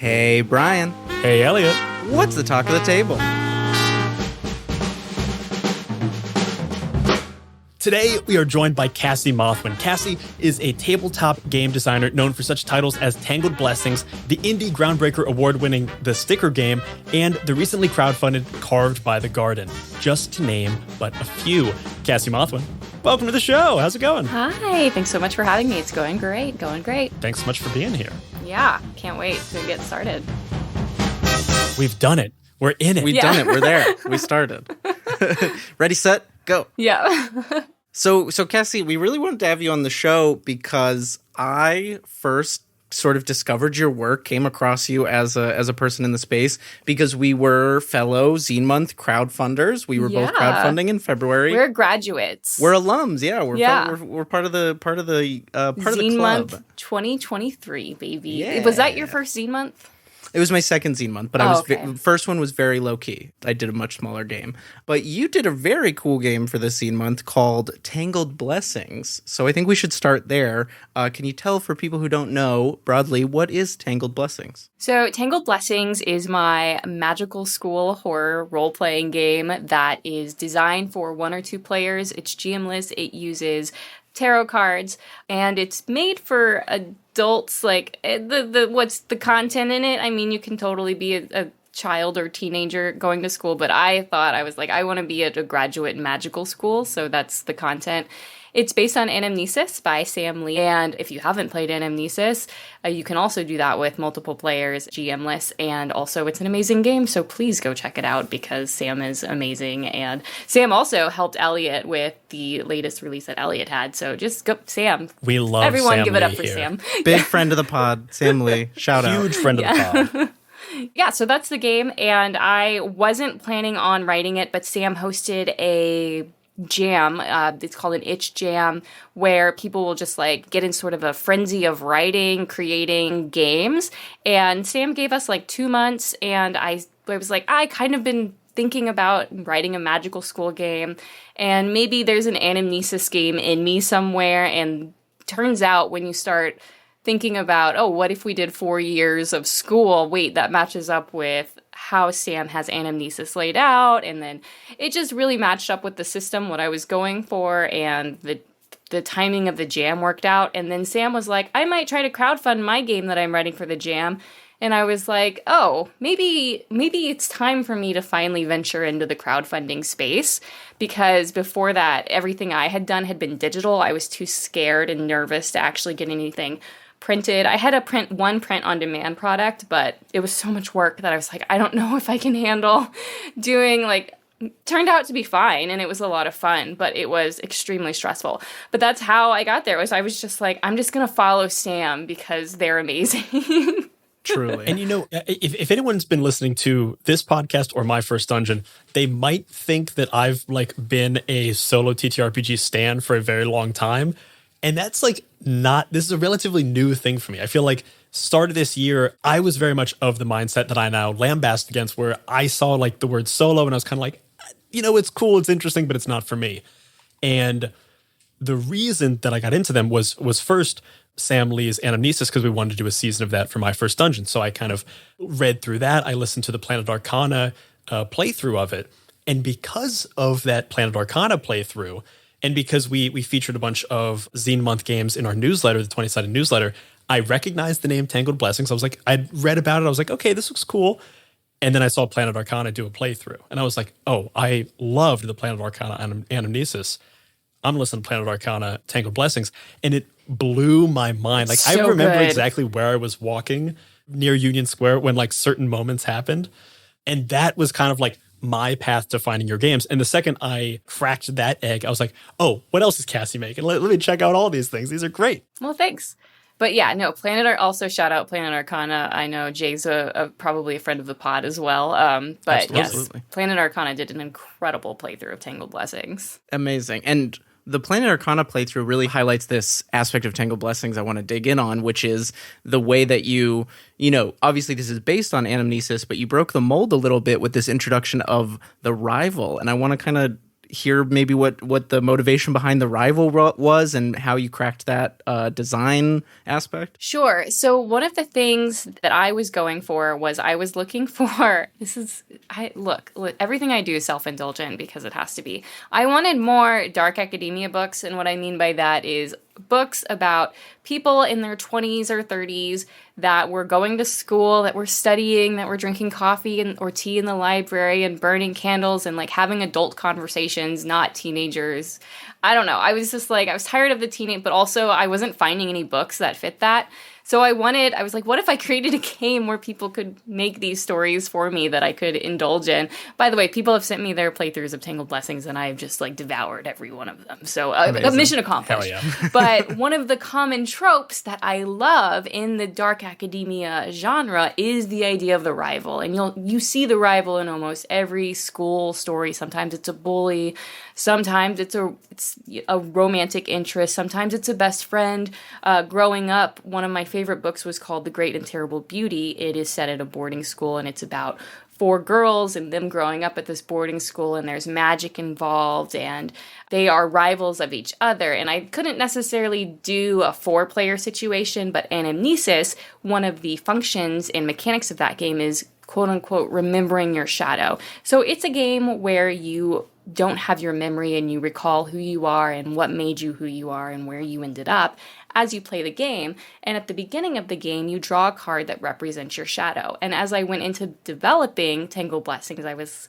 Hey, Brian. Hey, Elliot. What's the talk of the table? Today, we are joined by Cassi Mothwin. Cassi is a tabletop game designer known for such titles as Tangled Blessings, the indie groundbreaker award-winning The Sticker Game, and the recently crowdfunded Carved by the Garden, just to name but a few. Cassi Mothwin, welcome to the show. How's it going? Hi, thanks so much for having me. It's going great, Thanks so much for being here. Yeah, can't wait to get started. We've done it. We're in it. We've done it. We're there. We started. Ready, set, go. Yeah. So Cassi, we really wanted to have you on the show because I first sort of discovered your work, came across you as a person in the space because we were fellow Zine Month crowdfunders. We were both crowdfunding in February. We're graduates. We're alums. Yeah, we're part of the Zine club. Month 2023, baby. Yeah. Was that your first Zine Month? It was my second Zine Month, but first one was very low key. I did a much smaller game. But you did a very cool game for this Zine Month called Tangled Blessings. So I think we should start there. Can you tell for people who don't know broadly, what is Tangled Blessings? So Tangled Blessings is my magical school horror role-playing game that is designed for 1 or 2 players. It's GM-less. It uses tarot cards, and it's made for adults. Like what's the content in it? I mean, you can totally be a child or teenager going to school, but I want to be at a graduate magical school, so that's the content. It's based on Anamnesis by Sam Lee, and if you haven't played Anamnesis, you can also do that with multiple players, GM-less, and also it's an amazing game, so please go check it out because Sam is amazing, and Sam also helped Elliot with the latest release that Elliot had, so just go, Sam. We love everyone Sam give it up Lee for here. Sam. Big friend of the pod, Sam Lee. Shout out. Huge friend of the pod. Yeah, so that's the game, and I wasn't planning on writing it, but Sam hosted a jam, it's called an itch jam, where people will just like get in sort of a frenzy of writing, creating games, and Sam gave us like 2 months, and I was like, I kind of been thinking about writing a magical school game, and maybe there's an Anamnesis game in me somewhere, and turns out when you start thinking about, oh, what if we did 4 years of school? Wait, that matches up with how Sam has Anamnesis laid out, and then it just really matched up with the system, what I was going for, and the timing of the jam worked out. And then Sam was like, I might try to crowdfund my game that I'm writing for the jam. And I was like, oh, maybe it's time for me to finally venture into the crowdfunding space, because before that, everything I had done had been digital. I was too scared and nervous to actually get anything printed. I had a print on demand product, but it was so much work that I was like, I don't know if I can handle doing. Turned out to be fine, and it was a lot of fun, but it was extremely stressful. But that's how I got there. I was just like, I'm just gonna follow Sam because they're amazing. Truly. And if anyone's been listening to this podcast or My First Dungeon, they might think that I've been a solo TTRPG stan for a very long time. And that's this is a relatively new thing for me. I feel like start of this year, I was very much of the mindset that I now lambast against, where I saw the word solo and I was kind of like, it's cool, it's interesting, but it's not for me. And the reason that I got into them was first Sam Lee's Anamnesis, because we wanted to do a season of that for My First Dungeon. So I kind of read through that. I listened to the Planet Arcana playthrough of it. And because of that Planet Arcana playthrough, and because we featured a bunch of Zine Month games in our newsletter, the 20-sided newsletter, I recognized the name Tangled Blessings. I was like, I'd read about it. I was like, okay, this looks cool. And then I saw Planet Arcana do a playthrough. And I was like, oh, I loved the Planet Arcana Anamnesis. I'm listening to Planet Arcana Tangled Blessings. And it blew my mind. I remember exactly where I was walking near Union Square when certain moments happened. And that was kind of my path to finding your games. And the second I cracked that egg, I was like, oh, what else is Cassi making? Let me check out all these things. These are great. Well, thanks. But yeah, no, also shout out Planet Arcana. I know Jay's probably a friend of the pod as well. But Absolutely. Yes, Planet Arcana did an incredible playthrough of Tangled Blessings. Amazing. And the Planet Arcana playthrough really highlights this aspect of Tangled Blessings I want to dig in on, which is the way that you obviously this is based on Anamnesis, but you broke the mold a little bit with this introduction of the rival. And I want to kind of hear maybe what the motivation behind the rival was and how you cracked that design aspect? Sure. So one of the things that I was going for was I was looking for look, everything I do is self-indulgent because it has to be. I wanted more dark academia books, and what I mean by that is books about people in their 20s or 30s that were going to school, that were studying, that were drinking coffee or tea in the library and burning candles and like having adult conversations, not teenagers. I don't know. I was just like, I was tired of the teenage, but also I wasn't finding any books that fit that. So I was like, what if I created a game where people could make these stories for me that I could indulge in? By the way, people have sent me their playthroughs of Tangled Blessings, and I've just like devoured every one of them. So mission accomplished. Hell yeah. But one of the common tropes that I love in the dark academia genre is the idea of the rival. And you see the rival in almost every school story. Sometimes it's a bully. Sometimes it's a romantic interest. Sometimes it's a best friend. Growing up, one of my favorite books was called The Great and Terrible Beauty. It is set at a boarding school, and it's about 4 girls and them growing up at this boarding school, and there's magic involved, and they are rivals of each other. And I couldn't necessarily do a 4-player situation, but Anamnesis, one of the functions and mechanics of that game is quote-unquote remembering your shadow. So it's a game where you don't have your memory and you recall who you are and what made you who you are and where you ended up as you play the game. And at the beginning of the game, you draw a card that represents your shadow. And as I went into developing Tangled Blessings, I was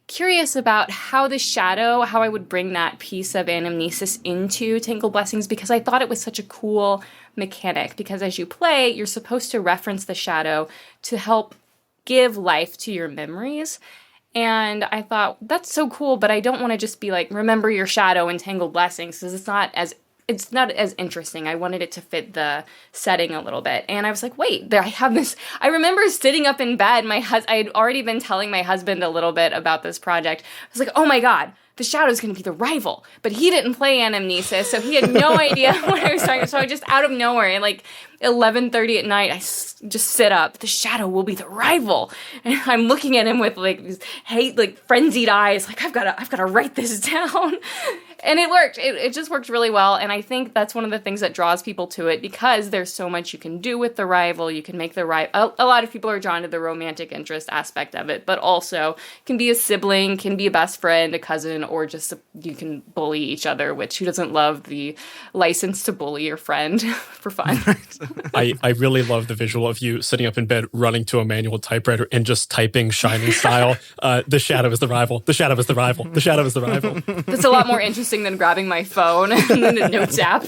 curious about how I would bring that piece of anamnesis into Tangled Blessings, because I thought it was such a cool mechanic. Because as you play, you're supposed to reference the shadow to help give life to your memories. And I thought, that's so cool, but I don't want to just be like, remember your shadow in Tangled Blessings, because it's not as interesting. I wanted it to fit the setting a little bit. And I was like, wait, I have this. I remember sitting up in bed. I had already been telling my husband a little bit about this project. I was like, oh my God, the shadow's going to be the rival. But he didn't play Anamnesis, so he had no idea what I was talking. So I just out of nowhere, at like 11:30 at night, I just sit up. The shadow will be the rival, and I'm looking at him with like these frenzied eyes. Like I've got to write this down. And it worked. It just worked really well. And I think that's one of the things that draws people to it, because there's so much you can do with the rival. You can make the rival. A lot of people are drawn to the romantic interest aspect of it, but also can be a sibling, can be a best friend, a cousin, or just you can bully each other, which who doesn't love the license to bully your friend for fun? I really love the visual of you sitting up in bed, running to a manual typewriter and just typing Shining style, the shadow is the rival, the shadow is the rival, the shadow is the rival. That's a lot more interesting than grabbing my phone and then the notes app.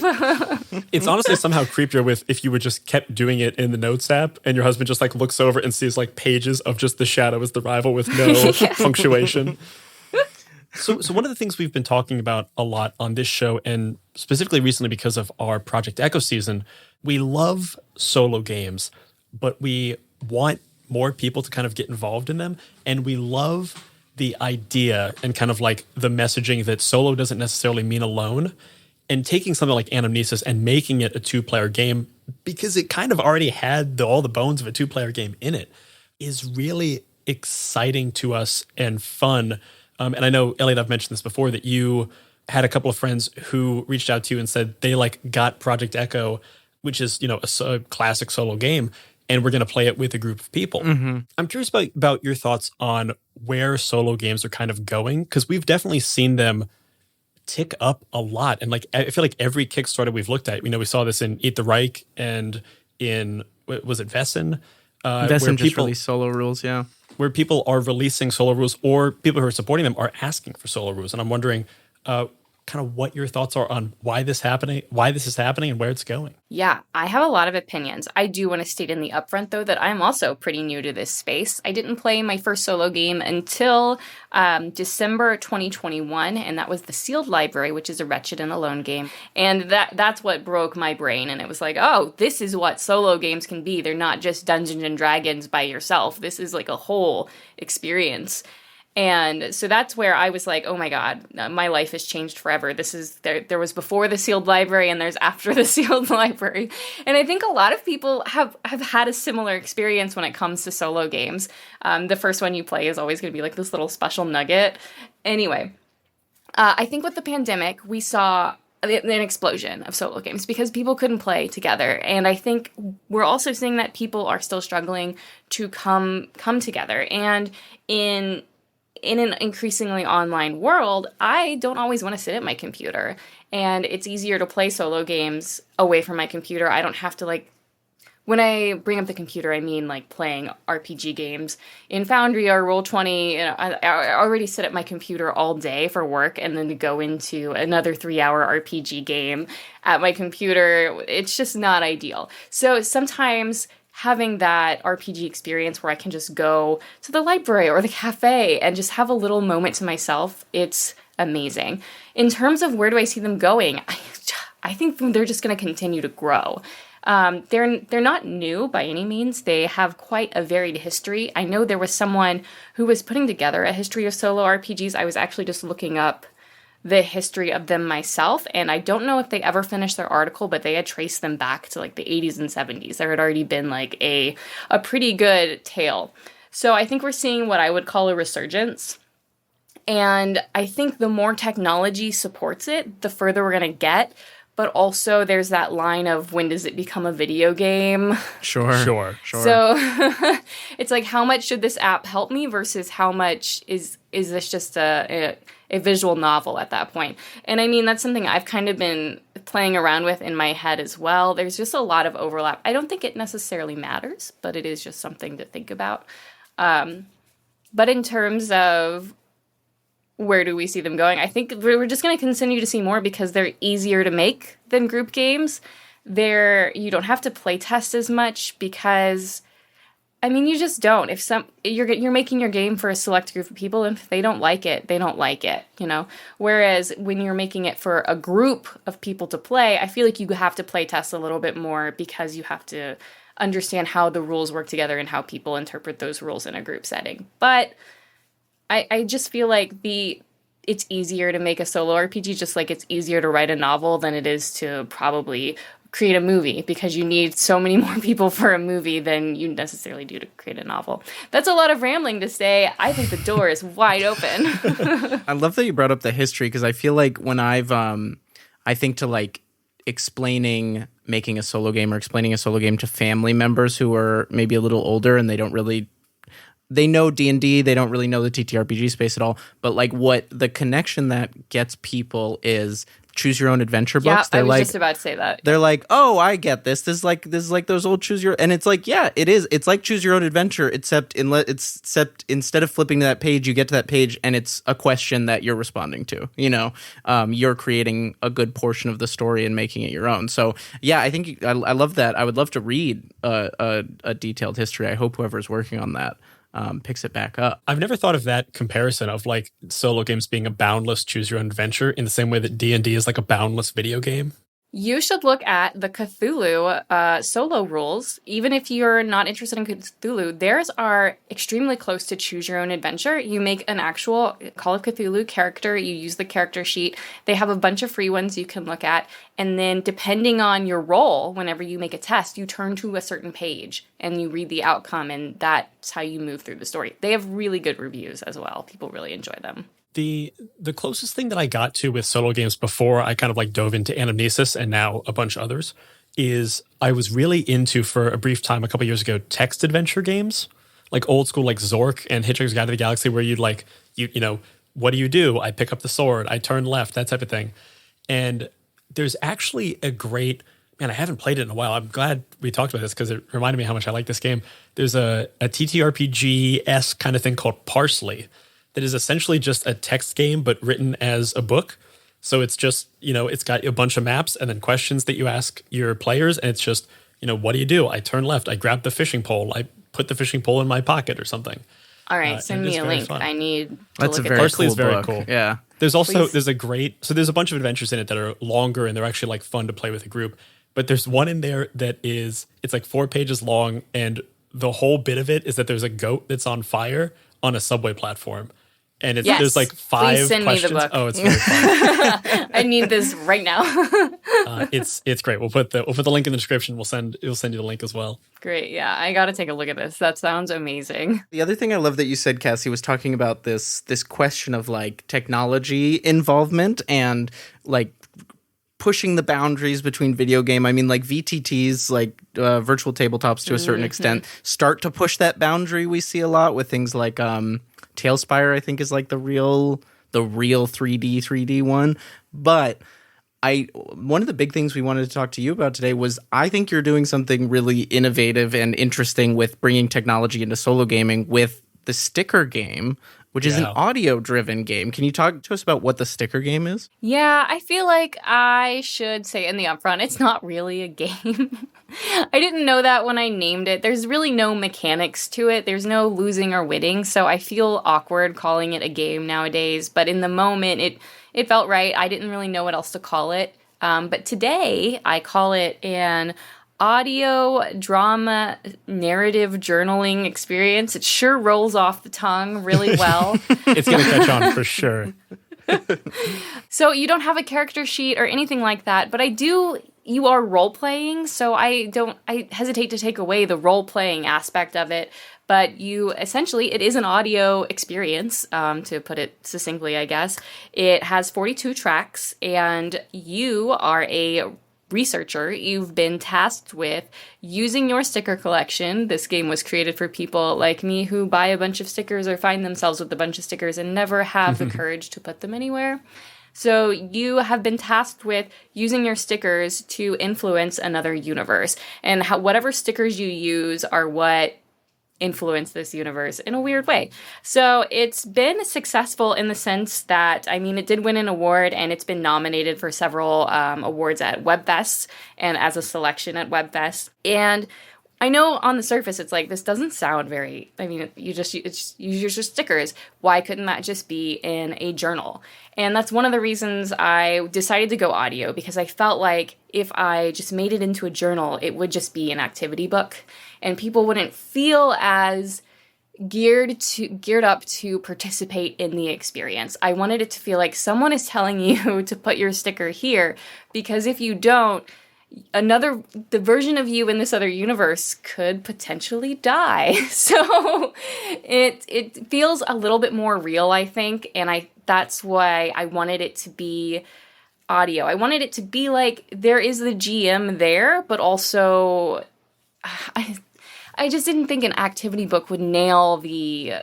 It's honestly somehow creepier if you would just kept doing it in the notes app and your husband just like looks over and sees like pages of just the shadow is the rival with no punctuation. So one of the things we've been talking about a lot on this show, and specifically recently because of our Project Echo season, we love solo games, but we want more people to kind of get involved in them. And we love the idea and kind of like the messaging that solo doesn't necessarily mean alone, and taking something like Anamnesis and making it a 2-player game, because it kind of already had all the bones of a 2-player game in it, is really exciting to us and fun. And I know, Elliot, I've mentioned this before, that you had a couple of friends who reached out to you and said they like got Project Echo, which is, a classic solo game, and we're going to play it with a group of people. Mm-hmm. I'm curious about your thoughts on where solo games are kind of going, because we've definitely seen them tick up a lot. And like, I feel like every Kickstarter we've looked at, we saw this in Eat the Reich and in, was it Vesson? Vesson just released solo rules, yeah. Where people are releasing solo rules, or people who are supporting them are asking for solo rules. And I'm wondering kind of what your thoughts are on why this is happening, and where it's going. Yeah, I have a lot of opinions. I do want to state in the upfront, though, that I'm also pretty new to this space. I didn't play my first solo game until December 2021, and that was the Sealed Library, which is a Wretched and Alone game. And that's what broke my brain, and it was like, oh, this is what solo games can be. They're not just Dungeons and Dragons by yourself. This is like a whole experience. And so that's where I was like, oh my God, my life has changed forever. There was before the Sealed Library and there's after the Sealed Library. And I think a lot of people have had a similar experience when it comes to solo games. The first one you play is always going to be like this little special nugget. Anyway, I think with the pandemic, we saw an explosion of solo games because people couldn't play together. And I think we're also seeing that people are still struggling to come together. And in an increasingly online world, I don't always want to sit at my computer. And it's easier to play solo games away from my computer. I don't have to when I bring up the computer, I mean playing RPG games in Foundry or Roll20. I already sit at my computer all day for work, and then to go into another 3-hour RPG game at my computer, it's just not ideal. So sometimes having that RPG experience where I can just go to the library or the cafe and just have a little moment to myself, it's amazing. In terms of where do I see them going, I think they're just going to continue to grow. They're not new by any means. They have quite a varied history. I know there was someone who was putting together a history of solo RPGs. I was actually just looking up the history of them myself, and I don't know if they ever finished their article, but they had traced them back to the 80s and 70s. There had already been a pretty good tale. So I think we're seeing what I would call a resurgence. And I think the more technology supports it, the further we're going to get. But also there's that line of when does it become a video game? Sure. So it's how much should this app help me versus how much is this just a visual novel at that point? And I mean, that's something I've kind of been playing around with in my head as well. There's just a lot of overlap. I don't think it necessarily matters, but it is just something to think about. But in terms of where do we see them going? I think we're just going to continue to see more because they're easier to make than group games. You don't have to play test as much because, I mean, you just don't. If you're making your game for a select group of people, and if they don't like it, they don't like it, Whereas when you're making it for a group of people to play, I feel like you have to play test a little bit more because you have to understand how the rules work together and how people interpret those rules in a group setting. But I just feel like it's easier to make a solo RPG, just like it's easier to write a novel than it is to probably create a movie, because you need so many more people for a movie than you necessarily do to create a novel. That's a lot of rambling to say. I think the door is wide open. I love that you brought up the history, because I feel like when I think to explaining making a solo game or explaining a solo game to family members who are maybe a little older and they know D&D, they don't really know the TTRPG space at all, but what the connection that gets people is choose your own adventure books. Yeah, I was just about to say that. They're oh, I get this. This is like those old choose your, and it's yeah, it is. It's like choose your own adventure, except instead of flipping to that page, you get to that page and it's a question that you're responding to. You're creating a good portion of the story and making it your own. So yeah, I think I love that. I would love to read a detailed history. I hope whoever's working on that picks it back up. I've never thought of that comparison of solo games being a boundless choose your own adventure in the same way that D&D is a boundless video game. You should look at the Cthulhu solo rules. Even if you're not interested in Cthulhu, theirs are extremely close to choose your own adventure. You make an actual Call of Cthulhu character. You use the character sheet. They have a bunch of free ones you can look at. And then depending on your role, whenever you make a test, you turn to a certain page and you read the outcome, and that's how you move through the story. They have really good reviews as well. People really enjoy them. The closest thing that I got to with solo games before I kind of dove into Anamnesis and now a bunch of others is I was really into, for a brief time a couple years ago, text adventure games, old school Zork and Hitchhiker's Guide to the Galaxy, where you'd what do? I pick up the sword, I turn left, that type of thing. And there's actually a great, man, I haven't played it in a while. I'm glad we talked about this because it reminded me how much I like this game. There's a TTRPG-esque kind of thing called Parsley that is essentially just a text game, but written as a book. So it's just, it's got a bunch of maps and then questions that you ask your players. And it's just, what do? I turn left. I grab the fishing pole. I put the fishing pole in my pocket or something. All right, send me a link. Fun. I need to That's look a at very Parsley cool is very book. cool. Yeah. There's also, Please. there's a bunch of adventures in it that are longer and they're actually fun to play with a group. But there's one in there that it's 4 pages long. And the whole bit of it is that there's a goat that's on fire on a subway platform. And Yes. there's like 5 Please send questions. me the book. Oh, it's very fun. I need this right now. It's great. We'll put the link in the description. We'll send you the link as well. Great. Yeah, I got to take a look at this. That sounds amazing. The other thing I love that you said, Cassie, was talking about this question of like technology involvement and like pushing the boundaries between video game. I mean, like VTTs, like virtual tabletops to a certain extent, start to push that boundary. We see a lot with things like Tailspire, I think, is like the real 3D one. But one of the big things we wanted to talk to you about today was I think you're doing something really innovative and interesting with bringing technology into solo gaming with the sticker game, which is an audio-driven game. Can you talk to us about what the sticker game is? Yeah, I feel like I should say in the upfront, it's not really a game. I didn't know that when I named it. There's really no mechanics to it. There's no losing or winning, so I feel awkward calling it a game nowadays. But in the moment, it felt right. I didn't really know what else to call it. But today, I call it an audio drama narrative journaling experience. It sure rolls off the tongue really well. It's going to catch on for sure. So you don't have a character sheet or anything like that, but you are role-playing, so I hesitate to take away the role-playing aspect of it, but it is an audio experience, to put it succinctly, I guess. It has 42 tracks, and you are a researcher. You've been tasked with using your sticker collection. This game was created for people like me who buy a bunch of stickers or find themselves with a bunch of stickers and never have the courage to put them anywhere. So you have been tasked with using your stickers to influence another universe. And whatever stickers you use are what influence this universe in a weird way. So it's been successful in the sense that, I mean, it did win an award and it's been nominated for several awards at WebFest and as a selection at WebFest. And I know on the surface it's like, this doesn't sound very, I mean, you use your stickers. Why couldn't that just be in a journal? And that's one of the reasons I decided to go audio, because I felt like if I just made it into a journal, it would just be an activity book and people wouldn't feel as geared up to participate in the experience. I wanted it to feel like someone is telling you to put your sticker here, because if you don't, the version of you in this other universe could potentially die. So it feels a little bit more real, I think, and that's why I wanted it to be audio. I wanted it to be like there is the GM there, but also I just didn't think an activity book would nail the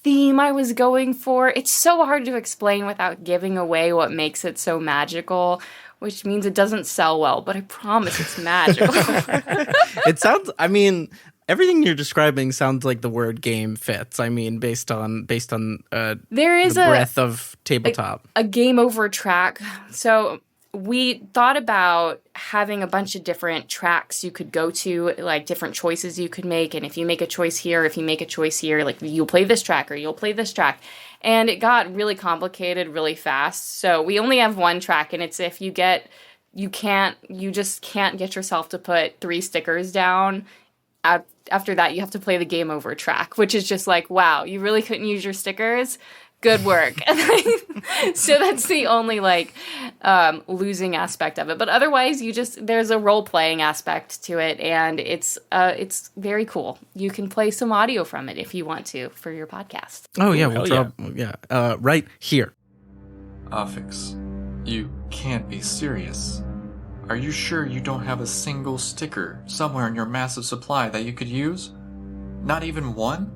theme I was going for. It's so hard to explain without giving away what makes it so magical, which means it doesn't sell well, but I promise it's magical. It sounds, I mean, everything you're describing sounds like the word game fits. I mean, based on there is the breadth of tabletop. A game over track. So we thought about having a bunch of different tracks you could go to, like different choices you could make. And if you make a choice here, like you'll play this track or you'll play this track. And it got really complicated really fast. So we only have one track, and it's if you just can't get yourself to put 3 stickers down. After that, you have to play the game over track, which is just like, wow, you really couldn't use your stickers? Good work. So that's the only losing aspect of it. But otherwise, there's a role-playing aspect to it, and it's very cool. You can play some audio from it if you want to for your podcast. Oh yeah, we'll drop right here. Affix, you can't be serious. Are you sure you don't have a single sticker somewhere in your massive supply that you could use? Not even one?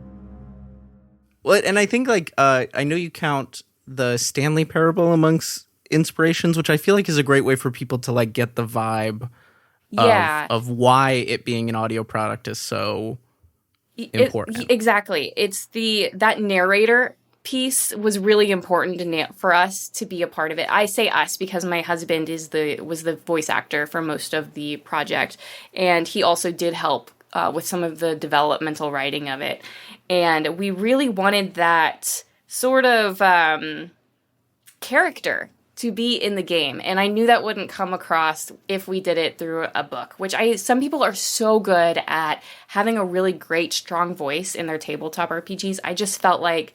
Well, and I think I know you count the Stanley Parable amongst inspirations, which I feel like is a great way for people to get the vibe of why it being an audio product is so important. Exactly. It's that narrator piece was really important for us to be a part of it. I say us because my husband was the voice actor for most of the project, and he also did help with some of the developmental writing of it. And we really wanted that sort of character to be in the game. And I knew that wouldn't come across if we did it through a book, which some people are so good at having a really great, strong voice in their tabletop RPGs. I just felt like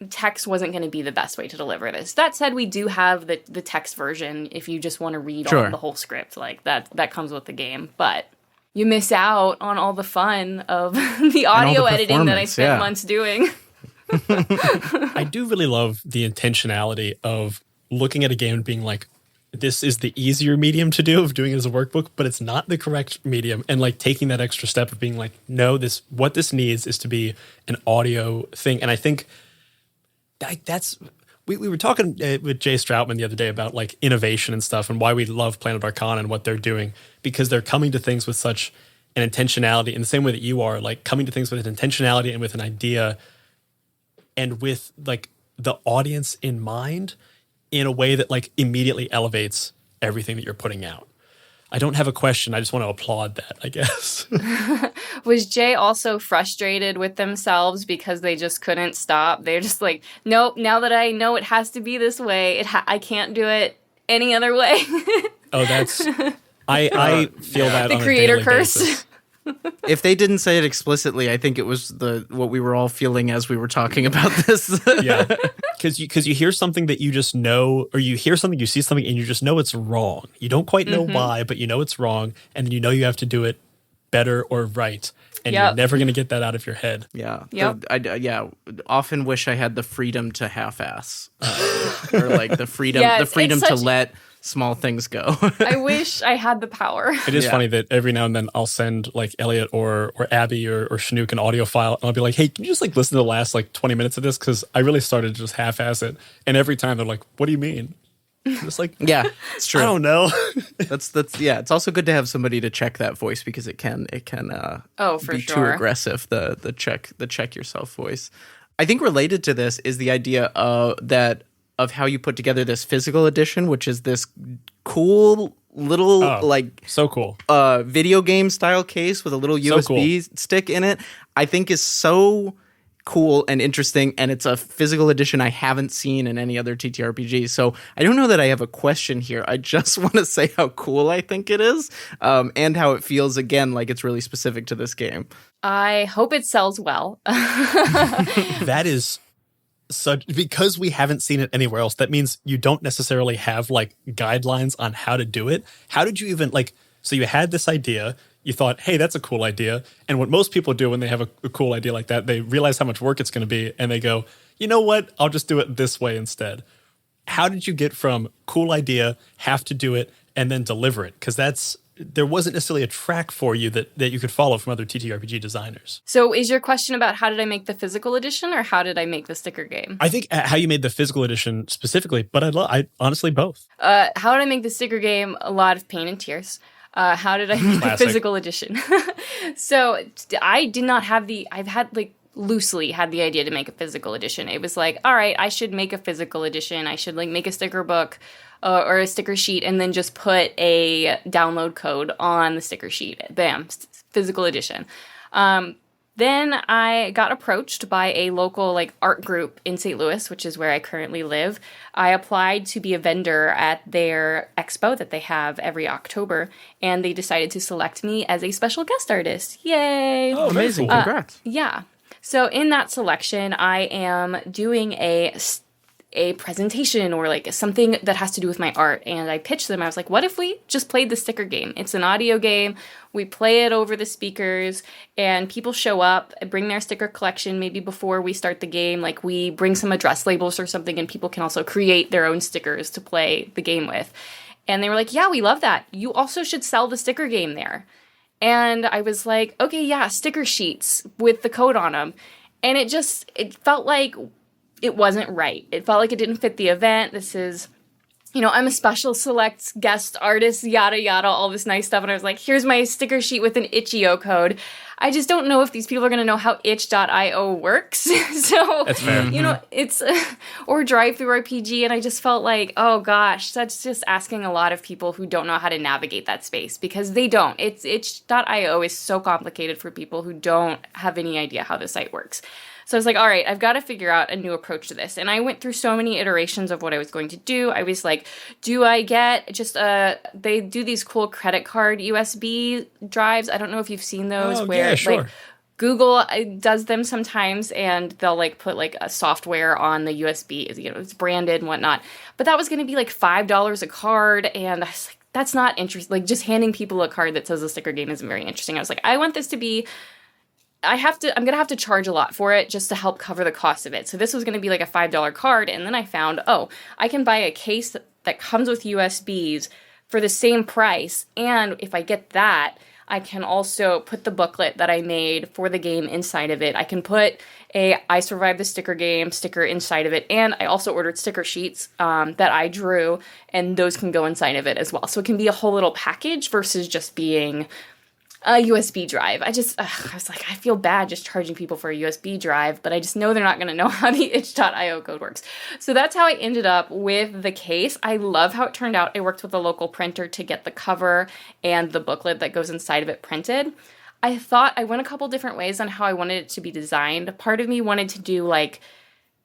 text wasn't going to be the best way to deliver this. That said, we do have the text version if you just want to read all the whole script. Like that comes with the game. But you miss out on all the fun of the audio editing that I spent months doing. I do really love the intentionality of looking at a game and being like, this is the easier medium to do of doing it as a workbook, but it's not the correct medium. And like taking that extra step of being like, no, what this needs is to be an audio thing. And I think that's we were talking with Jay Stroutman the other day about like innovation and stuff and why we love Planet Arcana and what they're doing, because they're coming to things with such an intentionality in the same way that you are, like coming to things with an intentionality and with an idea and with like the audience in mind in a way that like immediately elevates everything that you're putting out. I don't have a question. I just want to applaud that, I guess. Was Jay also frustrated with themselves because they just couldn't stop? They're just like, nope, now that I know it has to be this way, I can't do it any other way. Oh, that's... I feel that the on creator a daily curse. basis. If they didn't say it explicitly, I think it was what we were all feeling as we were talking about this. Yeah, because you hear something that you just know, or you hear something, you see something, and you just know it's wrong. You don't quite know why, but you know it's wrong, and then you know you have to do it better or right, and you're never going to get that out of your head. Yeah, Yep. I often wish I had the freedom to half-ass, or like the freedom, to let small things go. I wish I had the power. It is funny that every now and then I'll send like Elliot or Abby or Chinook an audio file, and I'll be like, hey, can you just like listen to the last like 20 minutes of this? Because I really started to just half-ass it. And every time they're like, what do you mean? Just like, yeah, it's true. I don't know. that's it's also good to have somebody to check that voice, because it can be too aggressive, the check yourself voice. I think related to this is the idea of how you put together this physical edition, which is this cool little so cool video game style case with a little USB stick in it. I think is so cool and interesting, and it's a physical edition I haven't seen in any other TTRPG. So I don't know that I have a question here. I just want to say how cool I think it is, and how it feels, again, like it's really specific to this game. I hope it sells well. That is such, because we haven't seen it anywhere else, that means you don't necessarily have like guidelines on how to do it. How did you even so you had this idea, you thought, hey, that's a cool idea. And what most people do when they have a cool idea like that, they realize how much work it's going to be, and they go, you know what, I'll just do it this way instead. How did you get from cool idea, have to do it, and then deliver it? Because there wasn't necessarily a track for you that you could follow from other TTRPG designers. So is your question about how did I make the physical edition, or how did I make the sticker game? I think how you made the physical edition specifically, but I honestly both. How did I make the sticker game? A lot of pain and tears. How did I make the physical edition? So I did not have loosely had the idea to make a physical edition. It was like, all right, I should make a physical edition. I should make a sticker book or a sticker sheet, and then just put a download code on the sticker sheet. Bam, physical edition. Then I got approached by a local art group in St. Louis, which is where I currently live. I applied to be a vendor at their expo that they have every October, and they decided to select me as a special guest artist. Yay! Oh, amazing. Congrats. Yeah. So in that selection, I am doing a presentation or something that has to do with my art, and I pitched them. I was like, what if we just played the sticker game? It's an audio game. We play it over the speakers, and people show up, bring their sticker collection maybe before we start the game. We bring some address labels or something, and people can also create their own stickers to play the game with. And they were like, yeah, we love that. You also should sell the sticker game there. And I was like, okay, yeah, sticker sheets with the code on them. And it felt like it wasn't right. It felt like it didn't fit the event. This is, I'm a special select guest artist, yada, yada, all this nice stuff. And I was like, here's my sticker sheet with an itch.io code. I just don't know if these people are going to know how itch.io works. So, that's fair. It's, or DriveThruRPG. And I just felt like, oh gosh, that's just asking a lot of people who don't know how to navigate that space, because they don't. Itch.io is so complicated for people who don't have any idea how the site works. So I was like, all right, I've got to figure out a new approach to this. And I went through so many iterations of what I was going to do. I was like, do I get just they do these cool credit card USB drives. I don't know if you've seen those yeah, sure. Google does them sometimes, and they'll like put like a software on the USB, you know, it's branded and whatnot. But that was going to be like $5 a card, and I was like, that's not interesting. Like, just handing people a card that says a sticker game isn't very interesting. I was like, I want this to be, I'm going to have to charge a lot for it just to help cover the cost of it. So this was going to be like a $5 card, and then I found, I can buy a case that comes with USBs for the same price, and if I get that, I can also put the booklet that I made for the game inside of it. I can put a I Survived the Sticker Game sticker inside of it. And I also ordered sticker sheets that I drew, and those can go inside of it as well. So it can be a whole little package versus just being a USB drive. I was like, I feel bad just charging people for a USB drive, but I just know they're not going to know how the itch.io code works. So that's how I ended up with the case. I love how it turned out. I worked with a local printer to get the cover and the booklet that goes inside of it printed. I went a couple different ways on how I wanted it to be designed. Part of me wanted to do like,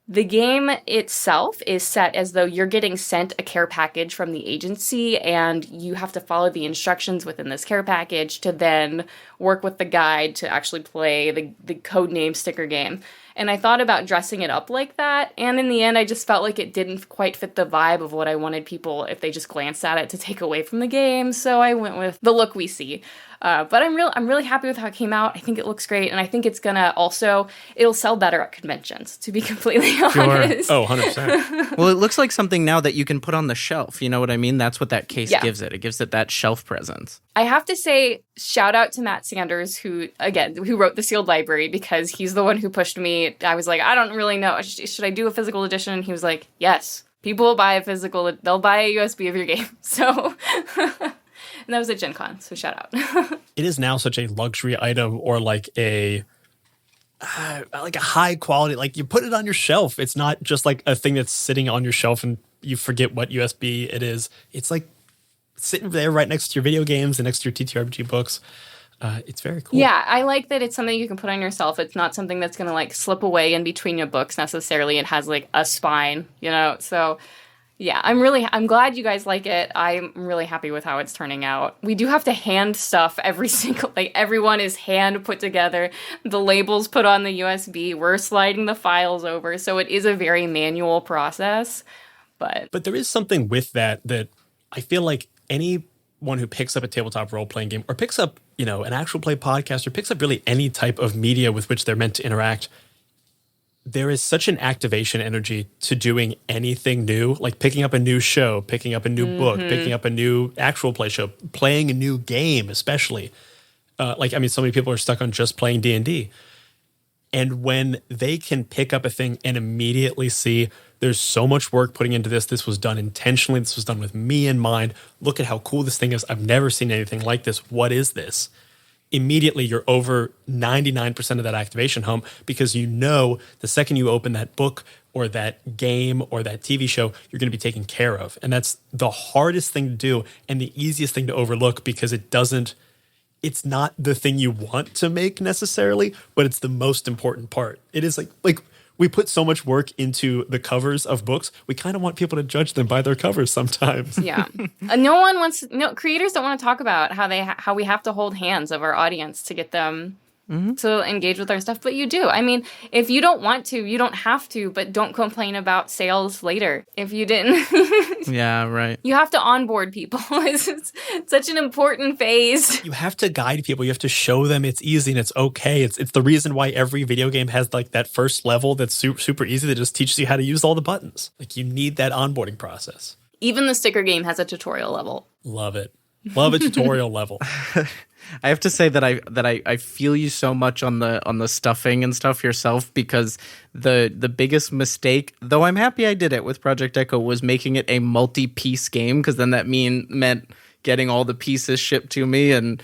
the game itself is set as though you're getting sent a care package from the agency, and you have to follow the instructions within this care package to then work with the guide to actually play the codename sticker game. And I thought about dressing it up like that, and in the end, I just felt like it didn't quite fit the vibe of what I wanted people, if they just glanced at it, to take away from the game. So I went with the look we see. But I'm really happy with how it came out. I think it looks great, and I think it's gonna it'll sell better at conventions, to be completely honest. Oh, 100%. Well, it looks like something now that you can put on the shelf. You know what I mean? That's what that case gives it. It gives it that shelf presence. I have to say, shout out to Matt Sanders, who wrote the sealed library, because he's the one who pushed me. I was like, I don't really know. Should I do a physical edition? And he was like, yes. People will buy they'll buy a USB of your game. So, and that was at Gen Con, so shout out. It is now such a luxury item, or like a high quality, like you put it on your shelf. It's not just like a thing that's sitting on your shelf and you forget what USB it is. It's like sitting there right next to your video games and next to your TTRPG books. It's very cool. Yeah, I like that it's something you can put on yourself. It's not something that's going to like slip away in between your books necessarily. It has like a spine, you know? So yeah, I'm glad you guys like it. I'm really happy with how it's turning out. We do have to hand stuff everyone is hand put together. The labels put on the USB. We're sliding the files over. So it is a very manual process, but there is something with that I feel like anyone who picks up a tabletop role-playing game, or picks up, an actual play podcast, or picks up really any type of media with which they're meant to interact, there is such an activation energy to doing anything new, like picking up a new show, picking up a new book, picking up a new actual play show, playing a new game, especially. So many people are stuck on just playing D&D. And when they can pick up a thing and immediately see there's so much work putting into this, this was done intentionally, this was done with me in mind, look at how cool this thing is, I've never seen anything like this, what is this? Immediately you're over 99% of that activation home, because the second you open that book or that game or that TV show, you're going to be taken care of. And that's the hardest thing to do and the easiest thing to overlook, because it's not the thing you want to make necessarily, but it's the most important part. It is like we put so much work into the covers of books. We kind of want people to judge them by their covers sometimes. Yeah. Creators don't want to talk about how we have to hold hands of our audience to get them to engage with our stuff, but you do. I mean, if you don't want to, you don't have to, but don't complain about sales later if you didn't. Yeah, right. You have to onboard people. It's such an important phase. You have to guide people. You have to show them it's easy and it's okay. It's the reason why every video game has like that first level that's super easy that just teaches you how to use all the buttons. Like, you need that onboarding process. Even the sticker game has a tutorial level. Love it. Love a tutorial level. I have to say that I feel you so much on the stuffing and stuff yourself, because the biggest mistake, though I'm happy I did it with Project Echo, was making it a multi-piece game, because then that meant getting all the pieces shipped to me and,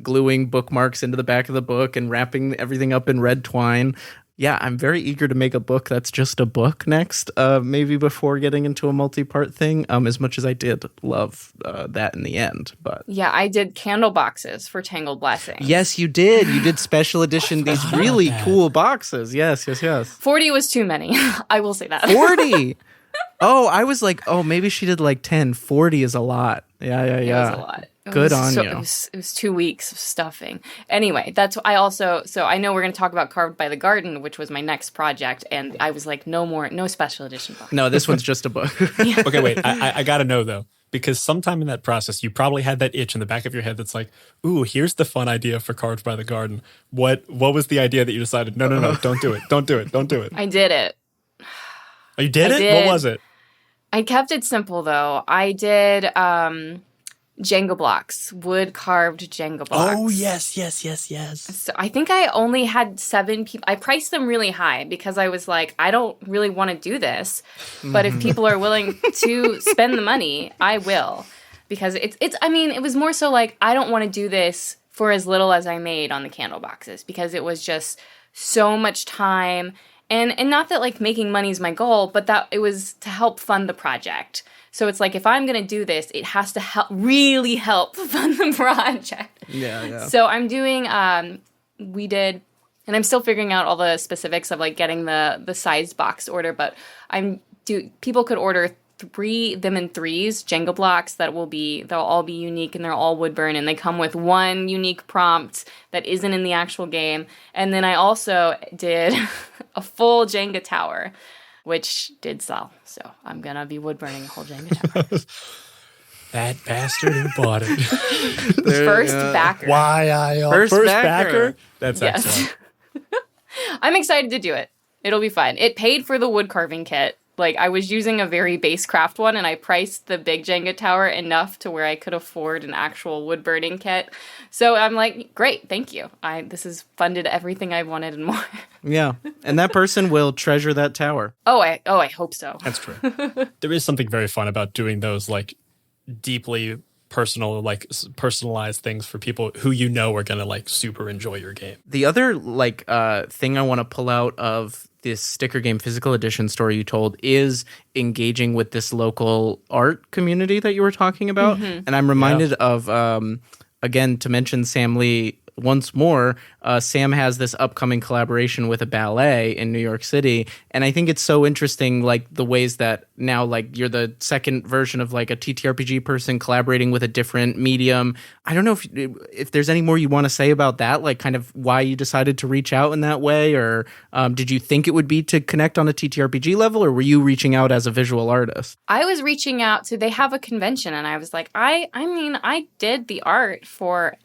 gluing bookmarks into the back of the book and wrapping everything up in red twine. Yeah, I'm very eager to make a book that's just a book next, maybe before getting into a multi-part thing, as much as I did love that in the end. But yeah, I did candle boxes for Tangled Blessings. Yes, you did. You did special edition, these really cool boxes. Yes. 40 was too many. I will say that. 40? Oh, I was like, maybe she did like 10. 40 is a lot. Yeah. It was a lot. Good on you. It was 2 weeks of stuffing. Anyway, that's so I know we're going to talk about Carved by the Garden, which was my next project, and I was like, no special edition book. No, this one's just a book. Okay, wait. I got to know, though, because sometime in that process, you probably had that itch in the back of your head that's like, ooh, here's the fun idea for Carved by the Garden. What was the idea that you decided, no, don't do it. Don't do it. Don't do it. I did it. Oh, you did it? What was it? I kept it simple, though. I did Jenga blocks, wood carved Jenga blocks. Oh, yes. So I think I only had 7 people. I priced them really high because I was like, I don't really want to do this, but if people are willing to spend the money, I will. Because it was more so like, I don't want to do this for as little as I made on the candle boxes, because it was just so much time. And not that like making money is my goal, but that it was to help fund the project. So it's like, if I'm going to do this, it has to really help fund the project. Yeah. So I'm doing, and I'm still figuring out all the specifics of like getting the sized box order, but people could order them in 3s, Jenga blocks they'll all be unique, and they're all wood burn, and they come with one unique prompt that isn't in the actual game. And then I also did a full Jenga tower, which did sell. So I'm going to be wood burning a whole Jenga tower. That bastard who bought it. First backer. First backer? That's excellent. I'm excited to do it. It'll be fun. It paid for the wood carving kit. Like, I was using a very base craft one, and I priced the big Jenga tower enough to where I could afford an actual wood burning kit. So I'm like, great, thank you. This has funded everything I wanted and more. Yeah, and that person will treasure that tower. Oh, I hope so. That's true. There is something very fun about doing those, like, deeply personal, like, personalized things for people who you know are going to, like, super enjoy your game. The other, like, thing I want to pull out of this sticker game physical edition story you told is engaging with this local art community that you were talking about. Mm-hmm. And I'm reminded of, again, to mention Sam Lee once more, Sam has this upcoming collaboration with a ballet in New York City. And I think it's so interesting, like the ways that now, like, you're the second version of like a TTRPG person collaborating with a different medium. I don't know if there's any more you want to say about that, like kind of why you decided to reach out in that way, or did you think it would be to connect on a TTRPG level, or were you reaching out as a visual artist? I was reaching out to, they have a convention, and I was like, I did the art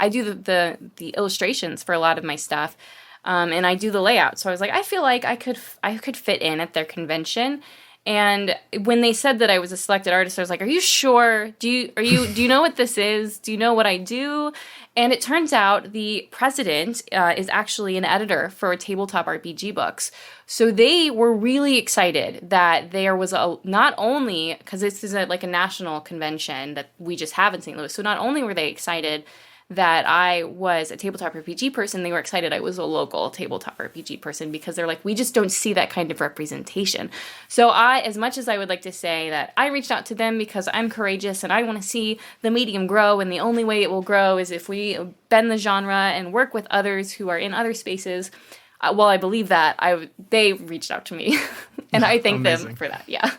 I do the illustrations for a lot of my stuff, and I do the layout. So I was like, I feel like I could fit in at their convention. And when they said that I was a selected artist, I was like, are you sure? Do you know what this is? Do you know what I do? And it turns out the president is actually an editor for tabletop RPG books. So they were really excited that there was not only, because this is like a national convention that we just have in St. Louis, so not only were they excited that I was a tabletop RPG person, they were excited I was a local tabletop RPG person, because they're like, we just don't see that kind of representation. So as much as I would like to say that I reached out to them because I'm courageous and I want to see the medium grow, and the only way it will grow is if we bend the genre and work with others who are in other spaces. Well, I believe that they reached out to me, and I thank them for that. Yeah.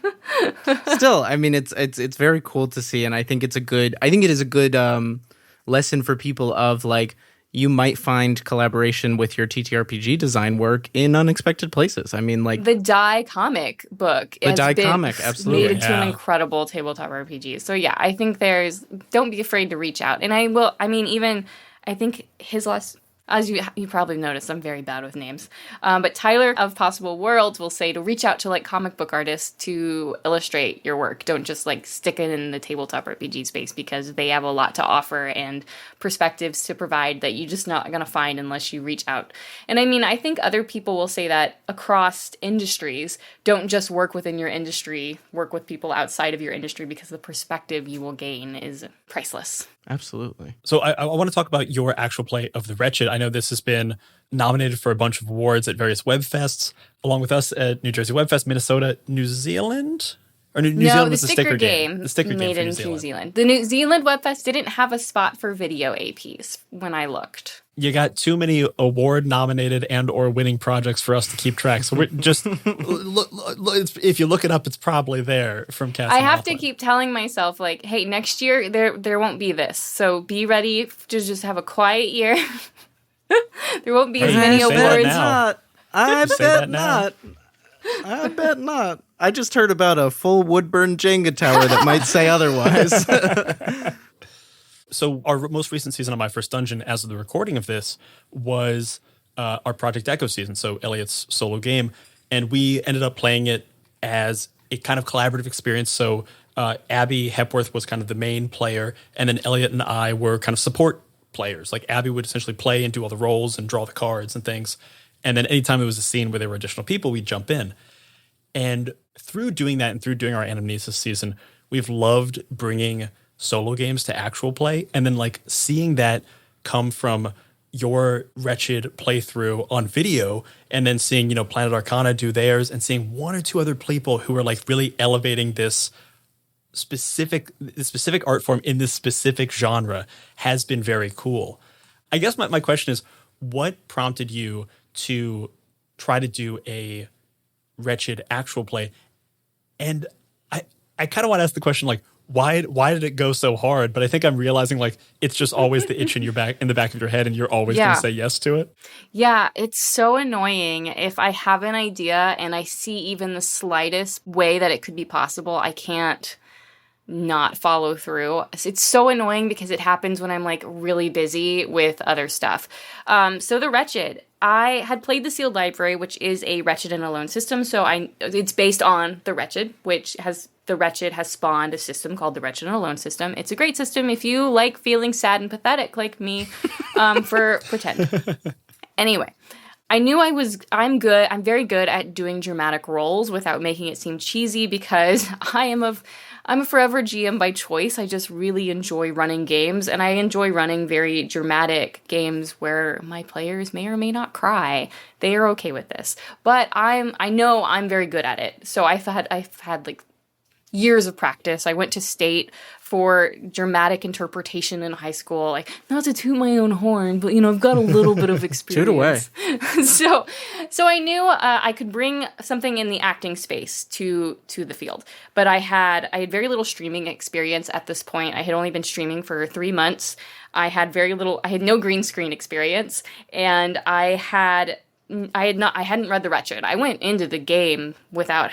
Still, I mean, it's very cool to see, and I think it is a good lesson for people of like, you might find collaboration with your TTRPG design work in unexpected places. I mean, like the Die comic book. Absolutely made into an incredible tabletop RPG. So yeah, I think don't be afraid to reach out. And I think his last, as you probably noticed, I'm very bad with names. But Tyler of Possible Worlds will say to reach out to like comic book artists to illustrate your work. Don't just like stick it in the tabletop RPG space, because they have a lot to offer and perspectives to provide that you're just not going to find unless you reach out. And I mean, I think other people will say that across industries, don't just work within your industry, work with people outside of your industry, because the perspective you will gain is priceless. Absolutely. So I want to talk about your actual play of The Wretched. I know this has been nominated for a bunch of awards at various web fests, along with us at New Jersey Web Fest, Minnesota, New Zealand. Or New No, Zealand the was the sticker sticker game The sticker game made for in New Zealand. The New Zealand Webfest didn't have a spot for video APs when I looked. You got too many award-nominated and/or winning projects for us to keep track. So we're just if you look it up, it's probably there from Cassi. I have to keep telling myself, like, hey, next year there won't be this. So be ready to just have a quiet year. There won't be as many awards. I bet not. I bet not. I just heard about a full wood-burned Jenga tower that might say otherwise. So our most recent season of My First Dungeon, as of the recording of this, was our Project Echo season, so Elliot's solo game. And we ended up playing it as a kind of collaborative experience. So Abby Hepworth was kind of the main player, and then Elliot and I were kind of support players. Like Abby would essentially play and do all the roles and draw the cards and things. And then anytime it was a scene where there were additional people, we'd jump in. And through doing that and through doing our Anamnesis season, we've loved bringing solo games to actual play. And then like seeing that come from your Wretched playthrough on video and then seeing, Planet Arcana do theirs and seeing one or two other people who are like really elevating this specific art form in this specific genre has been very cool. I guess my question is, what prompted you to try to do a Wretched actual play? And I kind of want to ask the question, like, why did it go so hard? But I think I'm realizing like it's just always the itch in the back of your head, and you're always going to say yes to it. Yeah, it's so annoying. If I have an idea and I see even the slightest way that it could be possible, I can't not follow through. It's so annoying because it happens when I'm like really busy with other stuff. So the Wretched, I had played the Sealed Library, which is a Wretched and Alone system. So it's based on the Wretched, the Wretched has spawned a system called the Wretched and Alone system. It's a great system if you like feeling sad and pathetic like me, for pretend. Anyway, I knew I'm very good at doing dramatic roles without making it seem cheesy because I'm a forever GM by choice. I just really enjoy running games, and I enjoy running very dramatic games where my players may or may not cry. They are okay with this, but I know I'm very good at it. So I've had like years of practice. I went to state for dramatic interpretation in high school. Like, not to toot my own horn, but I've got a little bit of experience. Toot away. So I knew I could bring something in the acting space to the field. But I had very little streaming experience at this point. I had only been streaming for 3 months. I had no green screen experience, and I hadn't read The Wretched. I went into the game without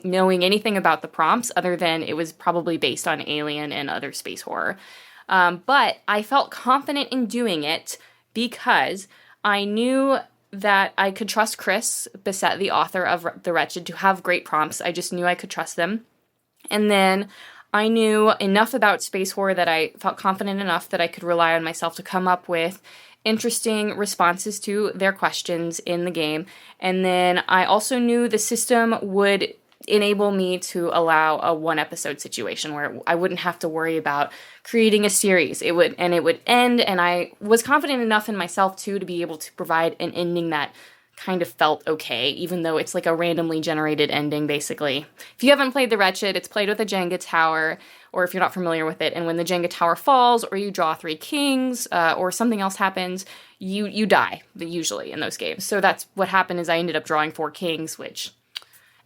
knowing anything about the prompts other than it was probably based on Alien and other space horror. But I felt confident in doing it because I knew that I could trust Chris Bissett, the author of The Wretched, to have great prompts. I just knew I could trust them. And then I knew enough about space horror that I felt confident enough that I could rely on myself to come up with interesting responses to their questions in the game. And then I also knew the system would enable me to allow a one episode situation where I wouldn't have to worry about creating a series. It would end, and I was confident enough in myself too to be able to provide an ending that kind of felt okay, even though it's like a randomly generated ending, basically. If you haven't played The Wretched, it's played with a Jenga tower, or if you're not familiar with it, and when the Jenga tower falls, or you draw 3 kings, or something else happens, you die, usually, in those games. So that's what happened, is I ended up drawing 4 kings,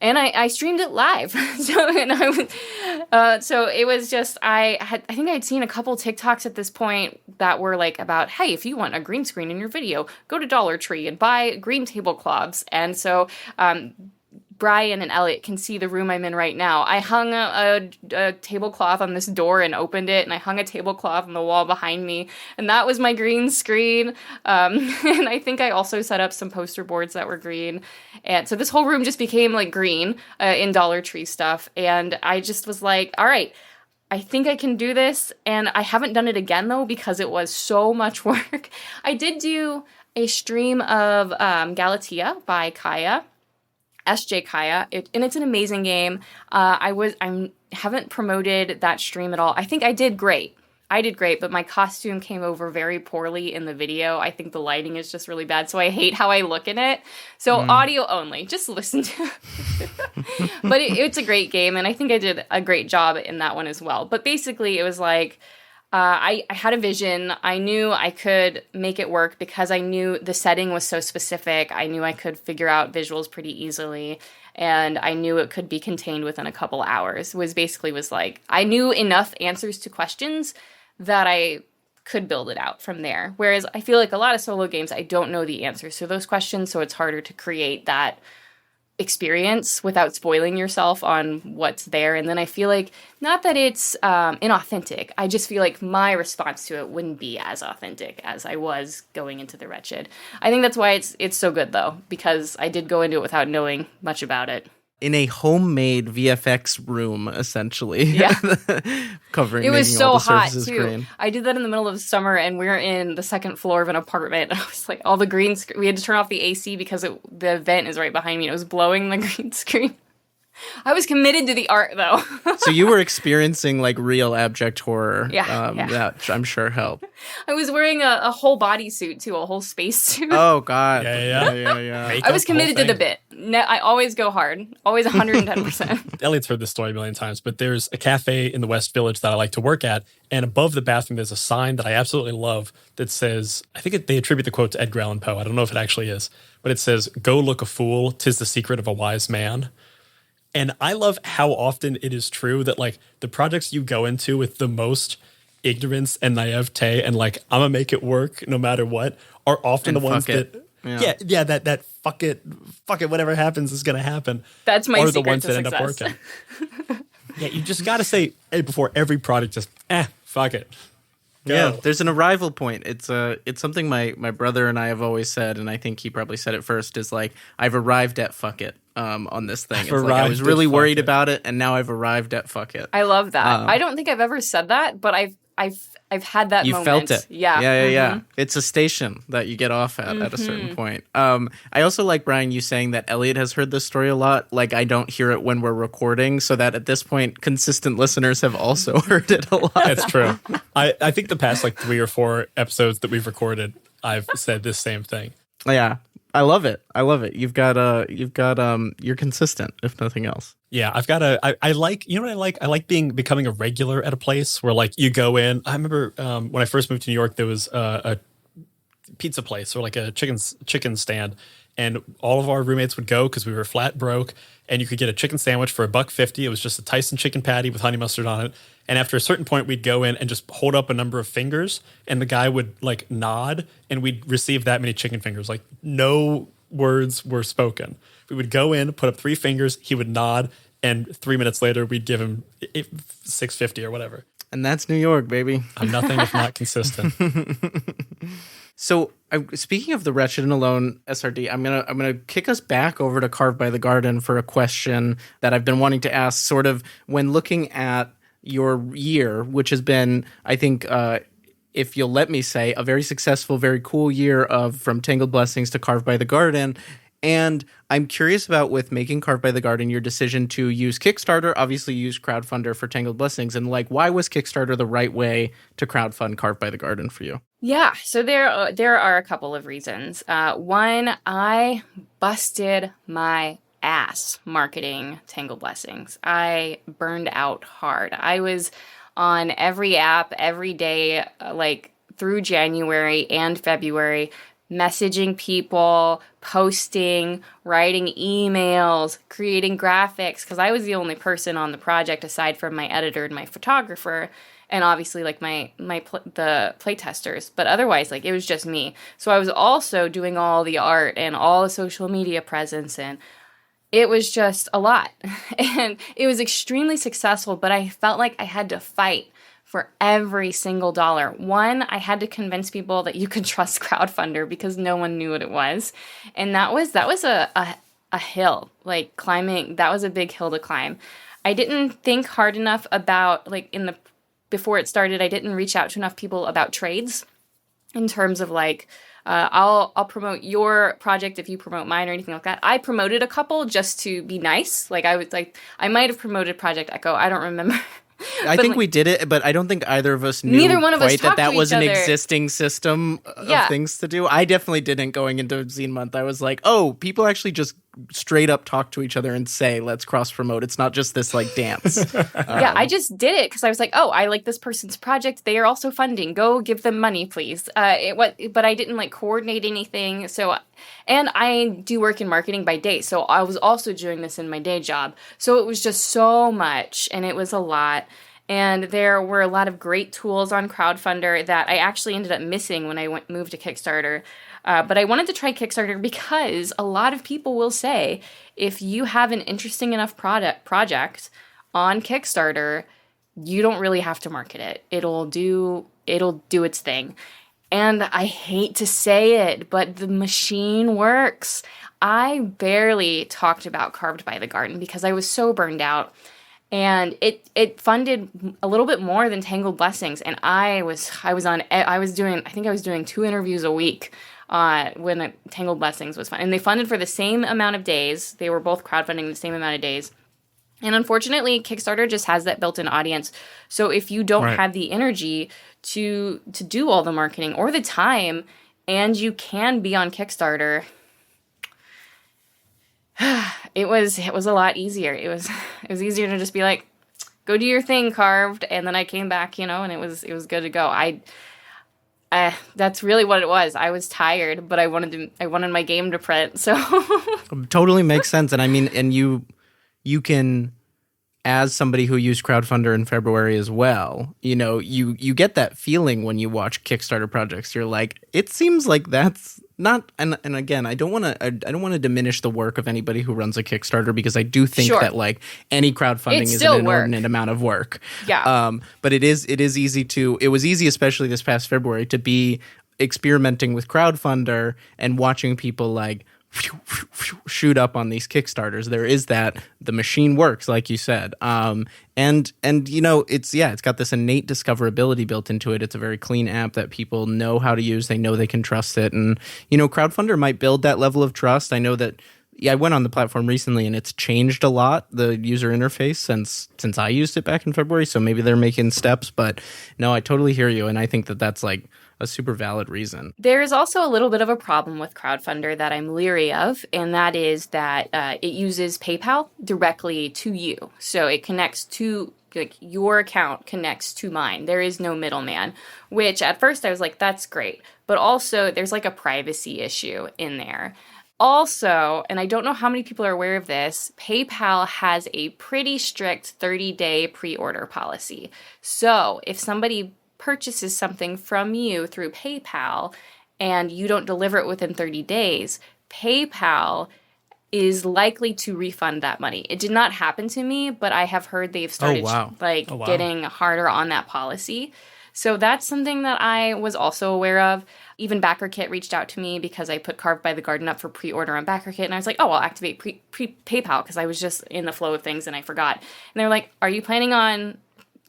and I streamed it live. So it was just, I think I'd seen a couple TikToks at this point that were like about, hey, if you want a green screen in your video, go to Dollar Tree and buy green tablecloths. And so Brian and Elliot can see the room I'm in right now. I hung a tablecloth on this door and opened it, and I hung a tablecloth on the wall behind me, and that was my green screen. And I think I also set up some poster boards that were green. And so this whole room just became like green in Dollar Tree stuff. And I just was like, all right, I think I can do this. And I haven't done it again, though, because it was so much work. I did do a stream of Galatea by Kaya. SJ Kaya, and it's an amazing game. I haven't promoted that stream at all. I think I did great. I did great, but my costume came over very poorly in the video. I think the lighting is just really bad, so I hate how I look in it. So audio only, just listen to it. But it's a great game, and I think I did a great job in that one as well. But basically, it was like, I had a vision. I knew I could make it work because I knew the setting was so specific. I knew I could figure out visuals pretty easily, and I knew it could be contained within a couple hours. Was like, I knew enough answers to questions that I could build it out from there. Whereas I feel like a lot of solo games, I don't know the answers to those questions, so it's harder to create that experience without spoiling yourself on what's there. And then I feel like, not that it's inauthentic, I just feel like my response to it wouldn't be as authentic as I was going into The Wretched. I think that's why it's so good, though, because I did go into it without knowing much about it. In a homemade VFX room, essentially. Yeah. Covering, it was making so all the hot, surfaces too. green. I did that in the middle of summer, and we were in the second floor of an apartment. I was like, all the green screen, we had to turn off the AC because the vent is right behind me, and it was blowing the green screen. I was committed to the art, though. So you were experiencing like real abject horror. Yeah. That I'm sure helped. I was wearing a whole bodysuit, too, a whole spacesuit. Oh, God. Yeah. I was committed to the bit. No, I always go hard. Always 110%. Elliot's heard this story a million times, but there's a cafe in the West Village that I like to work at, and above the bathroom there's a sign that I absolutely love that says, I think they attribute the quote to Edgar Allan Poe. I don't know if it actually is, but it says, "Go look a fool, 'tis the secret of a wise man." And I love how often it is true that like the projects you go into with the most ignorance and naivete and like, I'm gonna make it work no matter what, are often And the ones fuck it. that that fuck it, whatever happens is gonna happen. That's my are secret the ones to that success. end up working. Yeah, you just gotta say before every product, just fuck it. Go. Yeah, there's an arrival point. It's something my brother and I have always said, and I think he probably said it first, is like, I've arrived at fuck it on this thing. It's like, I was really worried about it, and now I've arrived at fuck it. I love that. I don't think I've ever said that, but I've had that You moment. felt it. Yeah. Yeah. It's a station that you get off at a certain point. I also like, Brian, you saying that Elliot has heard this story a lot. Like, I don't hear it when we're recording, so that at this point, consistent listeners have also heard it a lot. That's true. I think the past like 3 or 4 episodes that we've recorded, I've said this same thing. Yeah. I love it. You're consistent, if nothing else. Yeah, I like, you know what I like? I like becoming a regular at a place where like you go in. I remember when I first moved to New York, there was a pizza place or like a chicken stand, and all of our roommates would go because we were flat broke, and you could get a chicken sandwich for $1.50. It was just a Tyson chicken patty with honey mustard on it. And after a certain point, we'd go in and just hold up a number of fingers, and the guy would like nod, and we'd receive that many chicken fingers. Like no words were spoken. We would go in, put up 3 fingers, he would nod, and 3 minutes later, we'd give him $6.50 or whatever. And that's New York, baby. I'm nothing if not consistent. So, speaking of The Wretched and Alone, SRD, I'm gonna kick us back over to Carved by the Garden for a question that I've been wanting to ask. Sort of when looking at your year, which has been, I think, if you'll let me say, a very successful, very cool year of from Tangled Blessings to Carved by the Garden. And I'm curious about, with making Carved by the Garden, your decision to use Kickstarter, obviously use crowdfunder for Tangled Blessings, and like, why was Kickstarter the right way to crowdfund Carved by the Garden for you? Yeah, so there are a couple of reasons. One, I busted my ass marketing Tangled Blessings. I burned out hard. I was on every app every day, like through January and February, messaging people, posting, writing emails, creating graphics, because I was the only person on the project aside from my editor and my photographer, and obviously like the play testers, but otherwise like it was just me. So I was also doing all the art and all the social media presence, and it was just a lot. And it was extremely successful, but I felt like I had to fight for every single dollar. One, I had to convince people that you could trust crowdfunder because no one knew what it was. And that was a hill, like climbing. That was a big hill to climb. I didn't think hard enough about, like, before it started, I didn't reach out to enough people about trades in terms of like, I'll promote your project if you promote mine or anything like that. I promoted a couple just to be nice. Like I might have promoted Project Echo. I don't remember. I think we did it, but I don't think either of us knew neither one of us quite that talked to was each an other. existing system of things to do. I definitely didn't going into Zine Month. I was like, oh, people actually just straight up talk to each other and say, let's cross promote. It's not just this like dance. Yeah, I just did it because I was like, oh, I like this person's project. They are also funding. Go give them money, please. But I didn't like coordinate anything. So, and I do work in marketing by day. So I was also doing this in my day job. So it was just so much and it was a lot. And there were a lot of great tools on Crowdfunder that I actually ended up missing when I moved to Kickstarter. But I wanted to try Kickstarter because a lot of people will say if you have an interesting enough project on Kickstarter, you don't really have to market it. It'll do its thing. And I hate to say it, but the machine works. I barely talked about Carved by the Garden because I was so burned out. And it funded a little bit more than Tangled Blessings. And I was doing 2 interviews a week when Tangled Blessings was fun. And they funded for the same amount of days. They were both crowdfunding the same amount of days. And unfortunately, Kickstarter just has that built-in audience. So if you don't have the energy to do all the marketing or the time, and you can be on Kickstarter, it was a lot easier. It was easier to just be like, go do your thing, Carved, and then I came back, and it was good to go. That's really what it was. I was tired, but I wanted my game to print. So totally makes sense. And I mean, and you can, as somebody who used Crowdfunder in February as well, you get that feeling when you watch Kickstarter projects. You're like, it seems like that's not, and again, I don't want to diminish the work of anybody who runs a Kickstarter because I do think that like any crowdfunding is an inordinate amount of work. Yeah. But it was easy, especially this past February, to be experimenting with Crowdfunder and watching people like shoot up on these Kickstarters. There is that the machine works, like you said. And it's got this innate discoverability built into it. It's a very clean app that people know how to use. They know they can trust it. And, Crowdfunder might build that level of trust. I know that I went on the platform recently and it's changed a lot, the user interface, since I used it back in February. So maybe they're making steps, but no, I totally hear you. And I think that that's like a super valid reason. There is also a little bit of a problem with Crowdfunder that I'm leery of, and that is that it uses PayPal directly to you. So it connects to, like, your account connects to mine. There is no middleman, which at first I was like, that's great. But also there's like a privacy issue in there. Also, and I don't know how many people are aware of this, PayPal has a pretty strict 30-day pre-order policy. So if somebody purchases something from you through PayPal and you don't deliver it within 30 days, PayPal is likely to refund that money. It did not happen to me, but I have heard they've started getting harder on that policy. So that's something that I was also aware of. Even BackerKit reached out to me because I put Carved by the Garden up for pre-order on BackerKit, and I was like, oh, I'll activate PayPal because I was just in the flow of things and I forgot. And they were like, are you planning on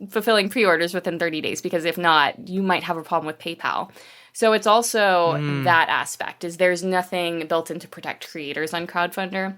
fulfilling pre-orders within 30 days? Because if not, you might have a problem with PayPal. So it's also that aspect, is there's nothing built in to protect creators on Crowdfunder,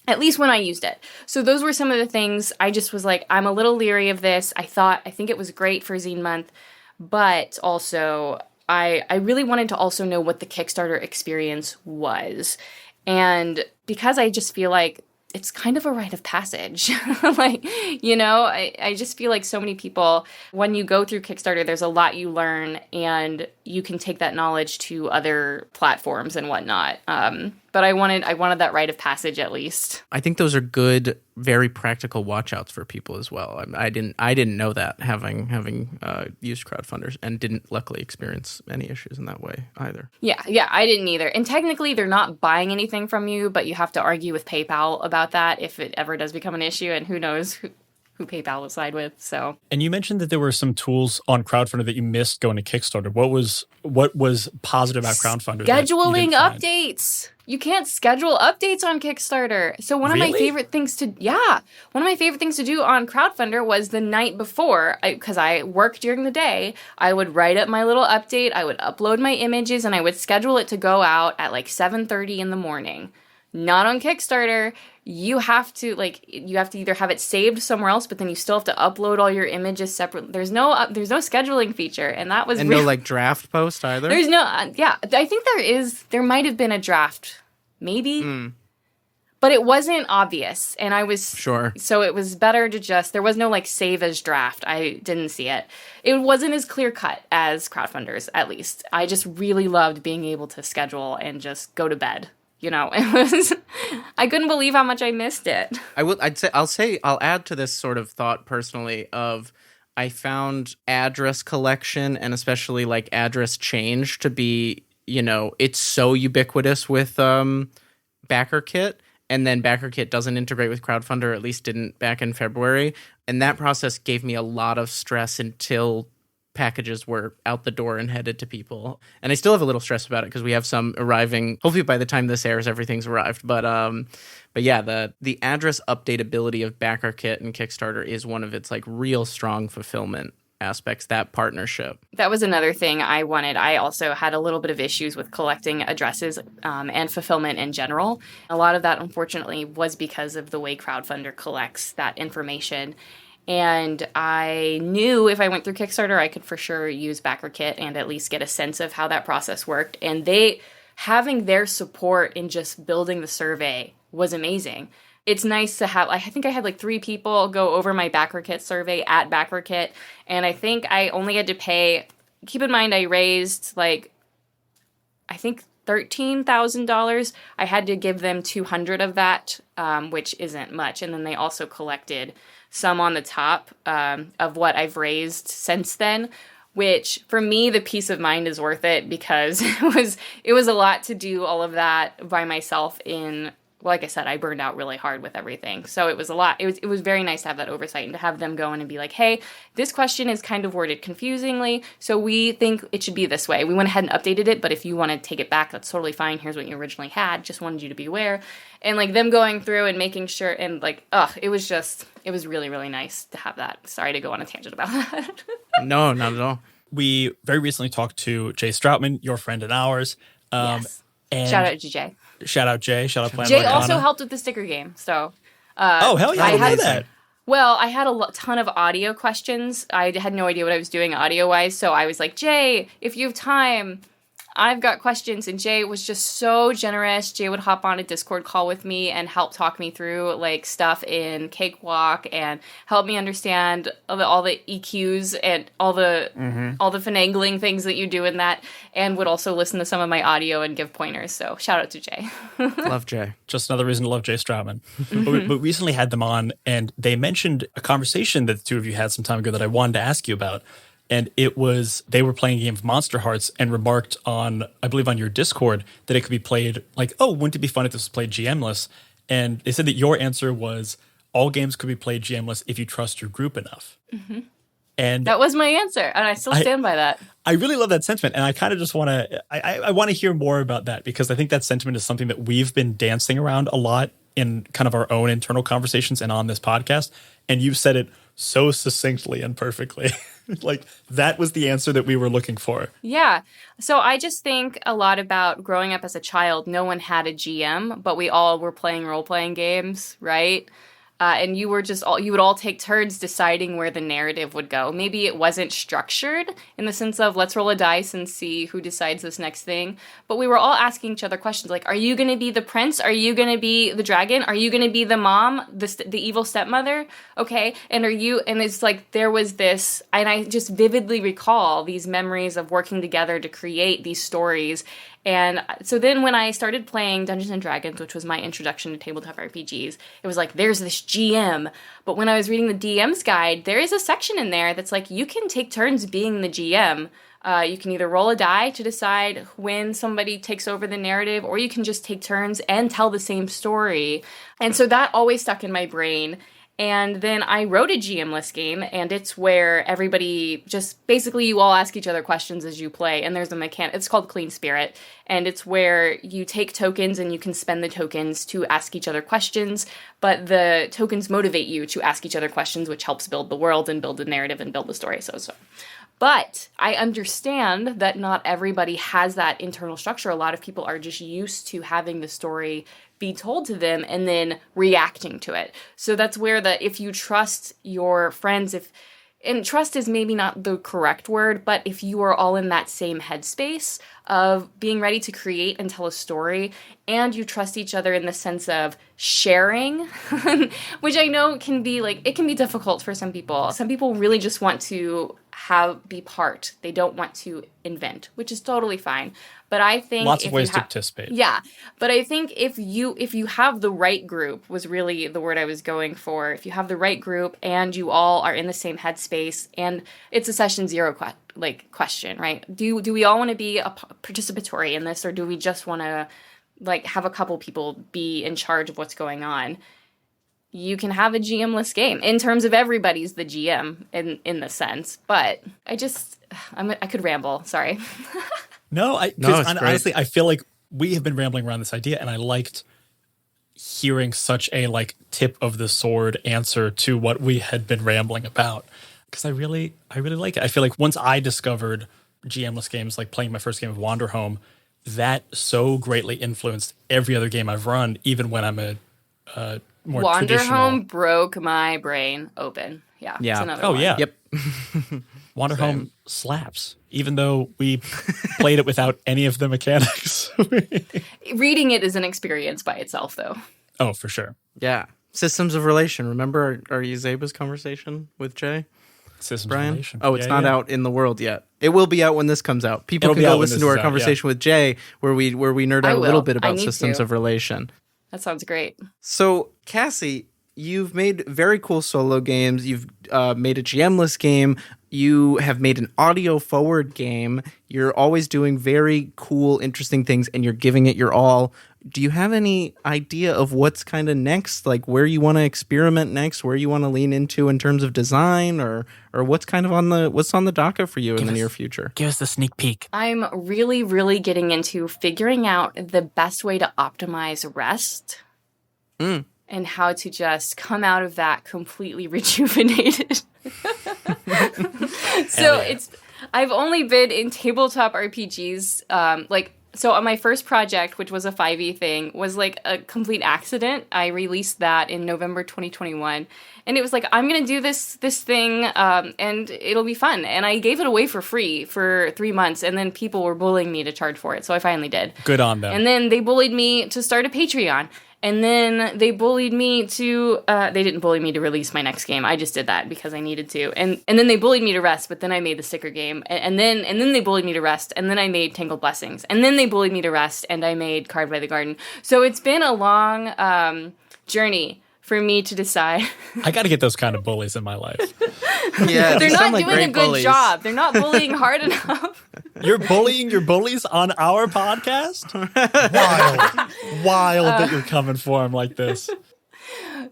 at least when I used it. So those were some of the things I just was like, I'm a little leery of this. I think it was great for Zine Month, but also I really wanted to also know what the Kickstarter experience was. And because I just feel like it's kind of a rite of passage. I just feel like so many people, when you go through Kickstarter, there's a lot you learn and you can take that knowledge to other platforms and whatnot. But I wanted that rite of passage at least. I think those are good, very practical watch-outs for people as well. I didn't know that, having used crowdfunders, and didn't luckily experience any issues in that way either. Yeah, I didn't either. And technically, they're not buying anything from you, but you have to argue with PayPal about that if it ever does become an issue, and who knows who PayPal will side with. So, and you mentioned that there were some tools on Crowdfunder that you missed going to Kickstarter. What was positive about Crowdfunder? Scheduling updates. You can't schedule updates on Kickstarter. So one of my favorite things to do on Crowdfunder was the night before, because I work during the day, I would write up my little update, I would upload my images, and I would schedule it to go out at like 7:30 in the morning. Not on Kickstarter. You have to either have it saved somewhere else, but then you still have to upload all your images separately. There's no scheduling feature, and that was no like draft post either. There's no I think there might have been a draft, maybe. But it wasn't obvious, and I was sure. So it was better to just, there was no like save as draft. I didn't see it. It wasn't as clear cut as crowdfunders, at least. I just really loved being able to schedule and just go to bed. You know, I couldn't believe how much I missed it. I'll add to this sort of thought personally of, I found address collection and especially like address change to be, you know, it's so ubiquitous with BackerKit. And then BackerKit doesn't integrate with Crowdfunder, at least didn't back in February. And that process gave me a lot of stress until packages were out the door and headed to people. And I still have a little stress about it because we have some arriving. Hopefully by the time this airs, everything's arrived. But yeah, the address updatability of BackerKit and Kickstarter is one of its like real strong fulfillment aspects, that partnership. That was another thing I wanted. I also had a little bit of issues with collecting addresses and fulfillment in general. A lot of that, unfortunately, was because of the way Crowdfunder collects that information. And I knew if I went through Kickstarter, I could for sure use BackerKit and at least get a sense of how that process worked. And having their support in just building the survey was amazing. It's nice to have, I think I had like 3 people go over my BackerKit survey at BackerKit, and I think I only had to pay, keep in mind I raised like, I think $13,000. I had to give them $200 of that, which isn't much, and then they also collected some on the top of what I've raised since then, which for me, the peace of mind is worth it because it was a lot to do all of that by myself like I said, I burned out really hard with everything. So it was a lot. It was very nice to have that oversight and to have them go in and be like, hey, this question is kind of worded confusingly, so we think it should be this way. We went ahead and updated it, but if you want to take it back, that's totally fine. Here's what you originally had. Just wanted you to be aware. And like them going through and making sure, and like, it was really, really nice to have that. Sorry to go on a tangent about that. No, not at all. We very recently talked to Jay Stroutman, your friend and ours. Yes. And shout out to Jay. Shout out Jay. Shout out Plan Jay Marcana. also helped with the sticker game. So. Hell yeah! I had that. Well, I had a ton of audio questions. I had no idea what I was doing audio-wise, so I was like, Jay, if you have time, I've got questions. And Jay was just so generous. Jay would hop on a Discord call with me and help talk me through like stuff in Cakewalk and help me understand all the EQs and all the finagling things that you do in that, and would also listen to some of my audio and give pointers. So shout out to Jay. Love Jay. Just another reason to love Jay Stroutman. But we recently had them on, and they mentioned a conversation that the two of you had some time ago that I wanted to ask you about. And it was, they were playing a game of Monster Hearts and remarked on, I believe on your Discord, that it could be played like, oh, wouldn't it be fun if this was played GM-less? And they said that your answer was, all games could be played GM-less if you trust your group enough. Mm-hmm. And that was my answer, and I still stand by that. I really love that sentiment, and I kind of just want to, I want to hear more about that, because I think that sentiment is something that we've been dancing around a lot in kind of our own internal conversations and on this podcast, and you've said it so succinctly and perfectly. Like, that was the answer that we were looking for. Yeah. So I just think a lot about growing up as a child. No one had a GM, but we all were playing role-playing games, right? And you would all take turns deciding where the narrative would go. Maybe it wasn't structured in the sense of let's roll a dice and see who decides this next thing. But we were all asking each other questions like, are you going to be the prince? Are you going to be the dragon? Are you going to be the mom, the evil stepmother? Okay. And it's like there was this, and I just vividly recall these memories of working together to create these stories. And so then when I started playing Dungeons & Dragons, which was my introduction to tabletop RPGs, it was like, there's this GM. But when I was reading the DM's guide, there is a section in there that's like, you can take turns being the GM. You can either roll a die to decide when somebody takes over the narrative, or you can just take turns and tell the same story. And so that always stuck in my brain. And then I wrote a GM-less game, and it's where everybody just, basically you all ask each other questions as you play, and there's a mechanic, it's called Clean Spirit, and it's where you take tokens and you can spend the tokens to ask each other questions, but the tokens motivate you to ask each other questions, which helps build the world and build the narrative and build the story, so. But I understand that not everybody has that internal structure. A lot of people are just used to having the story be told to them and then reacting to it. So that's where if you trust your friends, and trust is maybe not the correct word, but if you are all in that same headspace of being ready to create and tell a story, and you trust each other in the sense of sharing, which I know can be it can be difficult for some people. Some people really just want to be part. They don't want to invent, which is totally fine. But I think lots of ways to participate. Yeah. But I think if you have the right group, was really the word I was going for. If you have the right group and you all are in the same headspace, and it's a session zero question, right? Do we all want to be participatory in this, or do we just want to have a couple people be in charge of what's going on? You can have a GM-less game in terms of everybody's the GM in the sense. But I could ramble. Sorry. No, honestly, I feel like we have been rambling around this idea, and I liked hearing such a tip of the sword answer to what we had been rambling about, because I really like it. I feel like once I discovered GM-less games, like playing my first game of Wanderhome, that so greatly influenced every other game I've run, even when I'm a more traditional. Wanderhome broke my brain open. Yeah. Yeah. It's another one. Yeah. Yep. Wanderhome slaps, even though we played it without any of the mechanics. Reading it is an experience by itself, though. Oh, for sure. Yeah. Systems of Relation. Remember our Uzeba's conversation with Jay? Systems Brian? of Relation. Oh, it's not out in the world yet. It will be out when this comes out. People can go listen to our conversation with Jay where we nerd out a little bit about Systems of Relation. That sounds great. So, Cassi, you've made very cool solo games. You've made a GM-less game. You have made an audio-forward game. You're always doing very cool, interesting things, and you're giving it your all. Do you have any idea of what's kind of next? Like where you want to experiment next, where you want to lean into in terms of design, or what's kind of what's on the docket for you in the near future? Give us the sneak peek. I'm really, really getting into figuring out the best way to optimize rest. And how to just come out of that completely rejuvenated. I've only been in tabletop RPGs, so on my first project, which was a 5e thing, was a complete accident. I released that in November 2021. And it was I'm going to do this thing, and it'll be fun. And I gave it away for free for 3 months, and then people were bullying me to charge for it. So I finally did. Good on them. And then they bullied me to start a Patreon. And then they bullied me to, they didn't bully me to release my next game. I just did that because I needed to. And then they bullied me to rest, but then I made the sticker game. And then they bullied me to rest, and then I made Tangled Blessings. And then they bullied me to rest, and I made Carved by the Garden. So it's been a long journey for me to decide. I got to get those kind of bullies in my life. Yeah, they're not doing a good job. They're not bullying hard enough. You're bullying your bullies on our podcast? Wild that you're coming for them like this.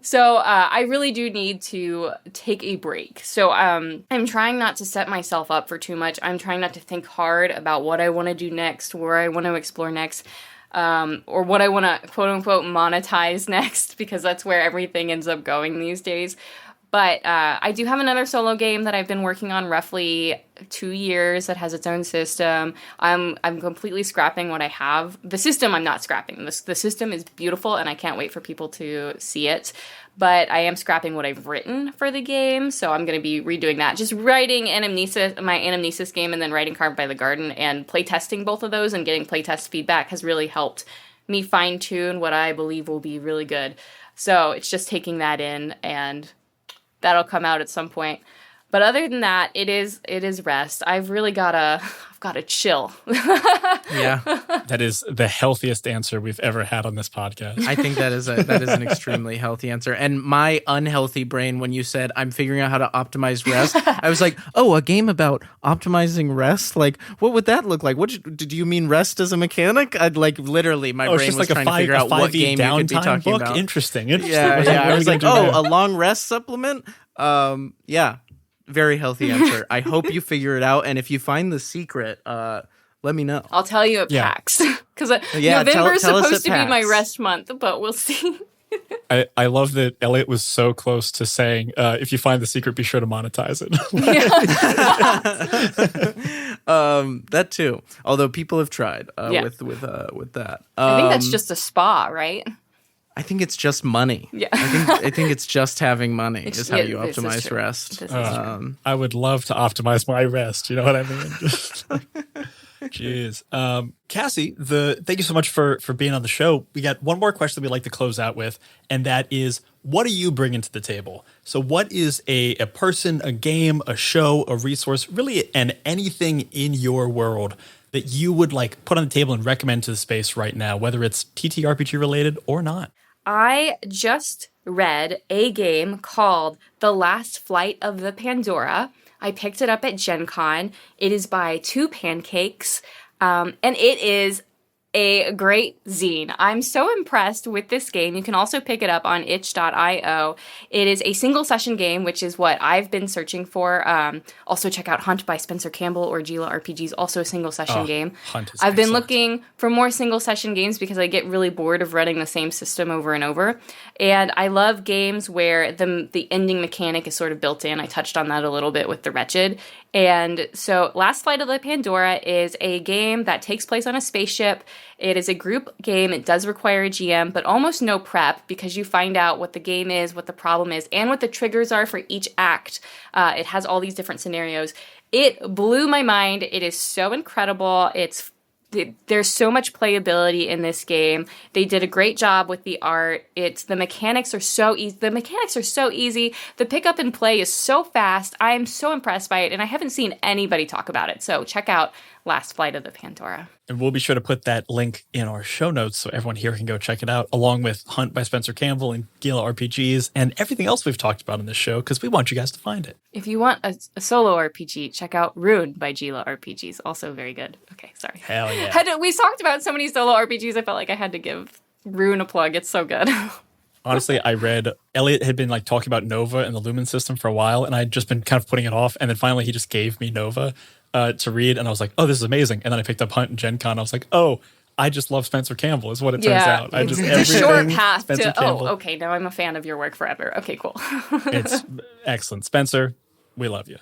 So I really do need to take a break. So I'm trying not to set myself up for too much. I'm trying not to think hard about what I want to do next, where I want to explore next. Or what I want to quote unquote monetize next, because that's where everything ends up going these days. But I do have another solo game that I've been working on roughly 2 years that has its own system. I'm completely scrapping what I have. The system I'm not scrapping. The system is beautiful, and I can't wait for people to see it. But I am scrapping what I've written for the game, so I'm going to be redoing that. Just writing my Anamnesis game, and then writing Carved by the Garden, and playtesting both of those and getting playtest feedback has really helped me fine-tune what I believe will be really good. So it's just taking that in, and that'll come out at some point. But other than that, it is rest. I've really gotta chill. Yeah. That is the healthiest answer we've ever had on this podcast. I think that is an extremely healthy answer. And my unhealthy brain, when you said I'm figuring out how to optimize rest, I was like, oh, a game about optimizing rest? Like, what would that look like? Did you mean rest as a mechanic? I'd literally, my brain was trying to figure out what game you could be talking about. Interesting. Yeah. I was like, a long rest supplement? Yeah. Very healthy answer. I hope you figure it out. And if you find the secret, let me know. I'll tell you at PAX. Because November is supposed to be my rest month, but we'll see. I love that Elliot was so close to saying, if you find the secret, be sure to monetize it. That too. Although people have tried with that. I think that's just a spa, right? I think it's just money. Yeah. I think it's just having money is how you this is optimize true. rest. This is true. I would love to optimize my rest. You know what I mean? Jeez. Cassie, thank you so much for being on the show. We got one more question we'd like to close out with, and that is, what do you bring into the table? So what is a person, a game, a show, a resource, really anything in your world that you would like put on the table and recommend to the space right now, whether it's TTRPG related or not? I just read a game called The Last Flight of the Pandora. I picked it up at Gen Con. It is by Two Pancakes, and it is a great zine. I'm so impressed with this game. You can also pick it up on itch.io. It is a single session game, which is what I've been searching for. Also check out Hunt by Spencer Campbell or Gila RPGs, also a single session game. Hunt is I've been excellent. looking for more single session games because I get really bored of running the same system over and over. And I love games where the ending mechanic is sort of built in. I touched on that a little bit with The Wretched. And so Last Flight of the Pandora is a game that takes place on a spaceship. It is a group game. It does require a GM, but almost no prep because you find out what the game is, what the problem is, and what the triggers are for each act. It has all these different scenarios. It blew my mind. It is so incredible. There's so much playability in this game. They did a great job with the art. The mechanics are so easy. The pick up and play is so fast. I'm so impressed by it, and I haven't seen anybody talk about it. So check out Last Flight of the Pandora. And we'll be sure to put that link in our show notes so everyone here can go check it out, along with Hunt by Spencer Campbell and Gila RPGs and everything else we've talked about in this show, because we want you guys to find it. If you want a solo RPG, check out Rune by Gila RPGs. Also very good. Okay, sorry. Hell yeah. We talked about so many solo RPGs, I felt like I had to give Rune a plug. It's so good. Honestly, I read Elliot had been like talking about Nova and the Lumen system for a while, and I'd just been kind of putting it off. And then finally he just gave me Nova to read, and I was like, oh, this is amazing. And then I picked up Hunt and Gen Con. I was like, oh, I just love Spencer Campbell is what it turns out. I just it's a short path Spencer to, Campbell. Okay, now I'm a fan of your work forever. Okay, cool. It's excellent. Spencer, we love you.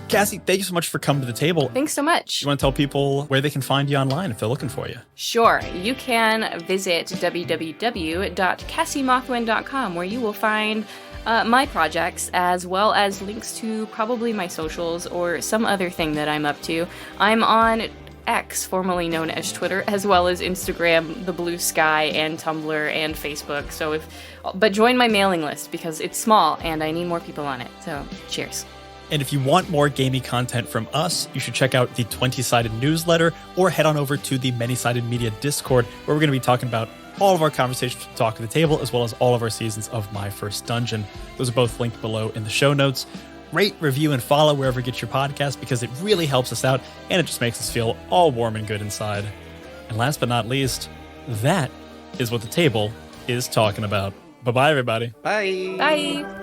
Cassie, thank you so much for coming to the table. Thanks so much. You want to tell people where they can find you online if they're looking for you? Sure. You can visit www.cassimothwin.com, where you will find my projects, as well as links to probably my socials or some other thing that I'm up to. I'm on X, formerly known as Twitter, as well as Instagram, the Blue Sky, and Tumblr, and Facebook. But join my mailing list because it's small and I need more people on it. So cheers. And if you want more gaming content from us, you should check out the 20-sided newsletter or head on over to the Many-Sided Media Discord, where we're going to be talking about all of our conversations from Talk at the Table, as well as all of our seasons of My First Dungeon. Those are both linked below in the show notes. Rate, review, and follow wherever you get your podcast, because it really helps us out, and it just makes us feel all warm and good inside. And last but not least, that is what the table is talking about. Bye-bye, everybody. Bye. Bye.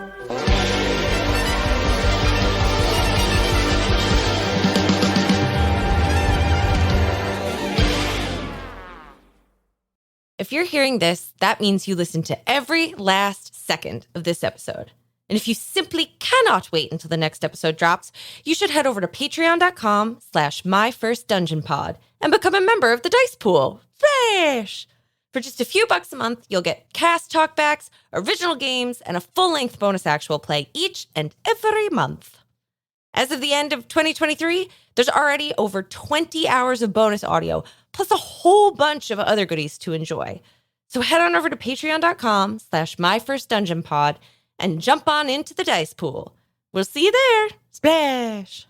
If you're hearing this, that means you listened to every last second of this episode. And if you simply cannot wait until the next episode drops, you should head over to patreon.com/myfirstdungeonpod and become a member of the Dice Pool. Fresh! For just a few bucks a month, you'll get cast talkbacks, original games, and a full-length bonus actual play each and every month. As of the end of 2023, there's already over 20 hours of bonus audio, plus a whole bunch of other goodies to enjoy. So head on over to patreon.com/myfirstdungeonpod and jump on into the Dice Pool. We'll see you there. Splash!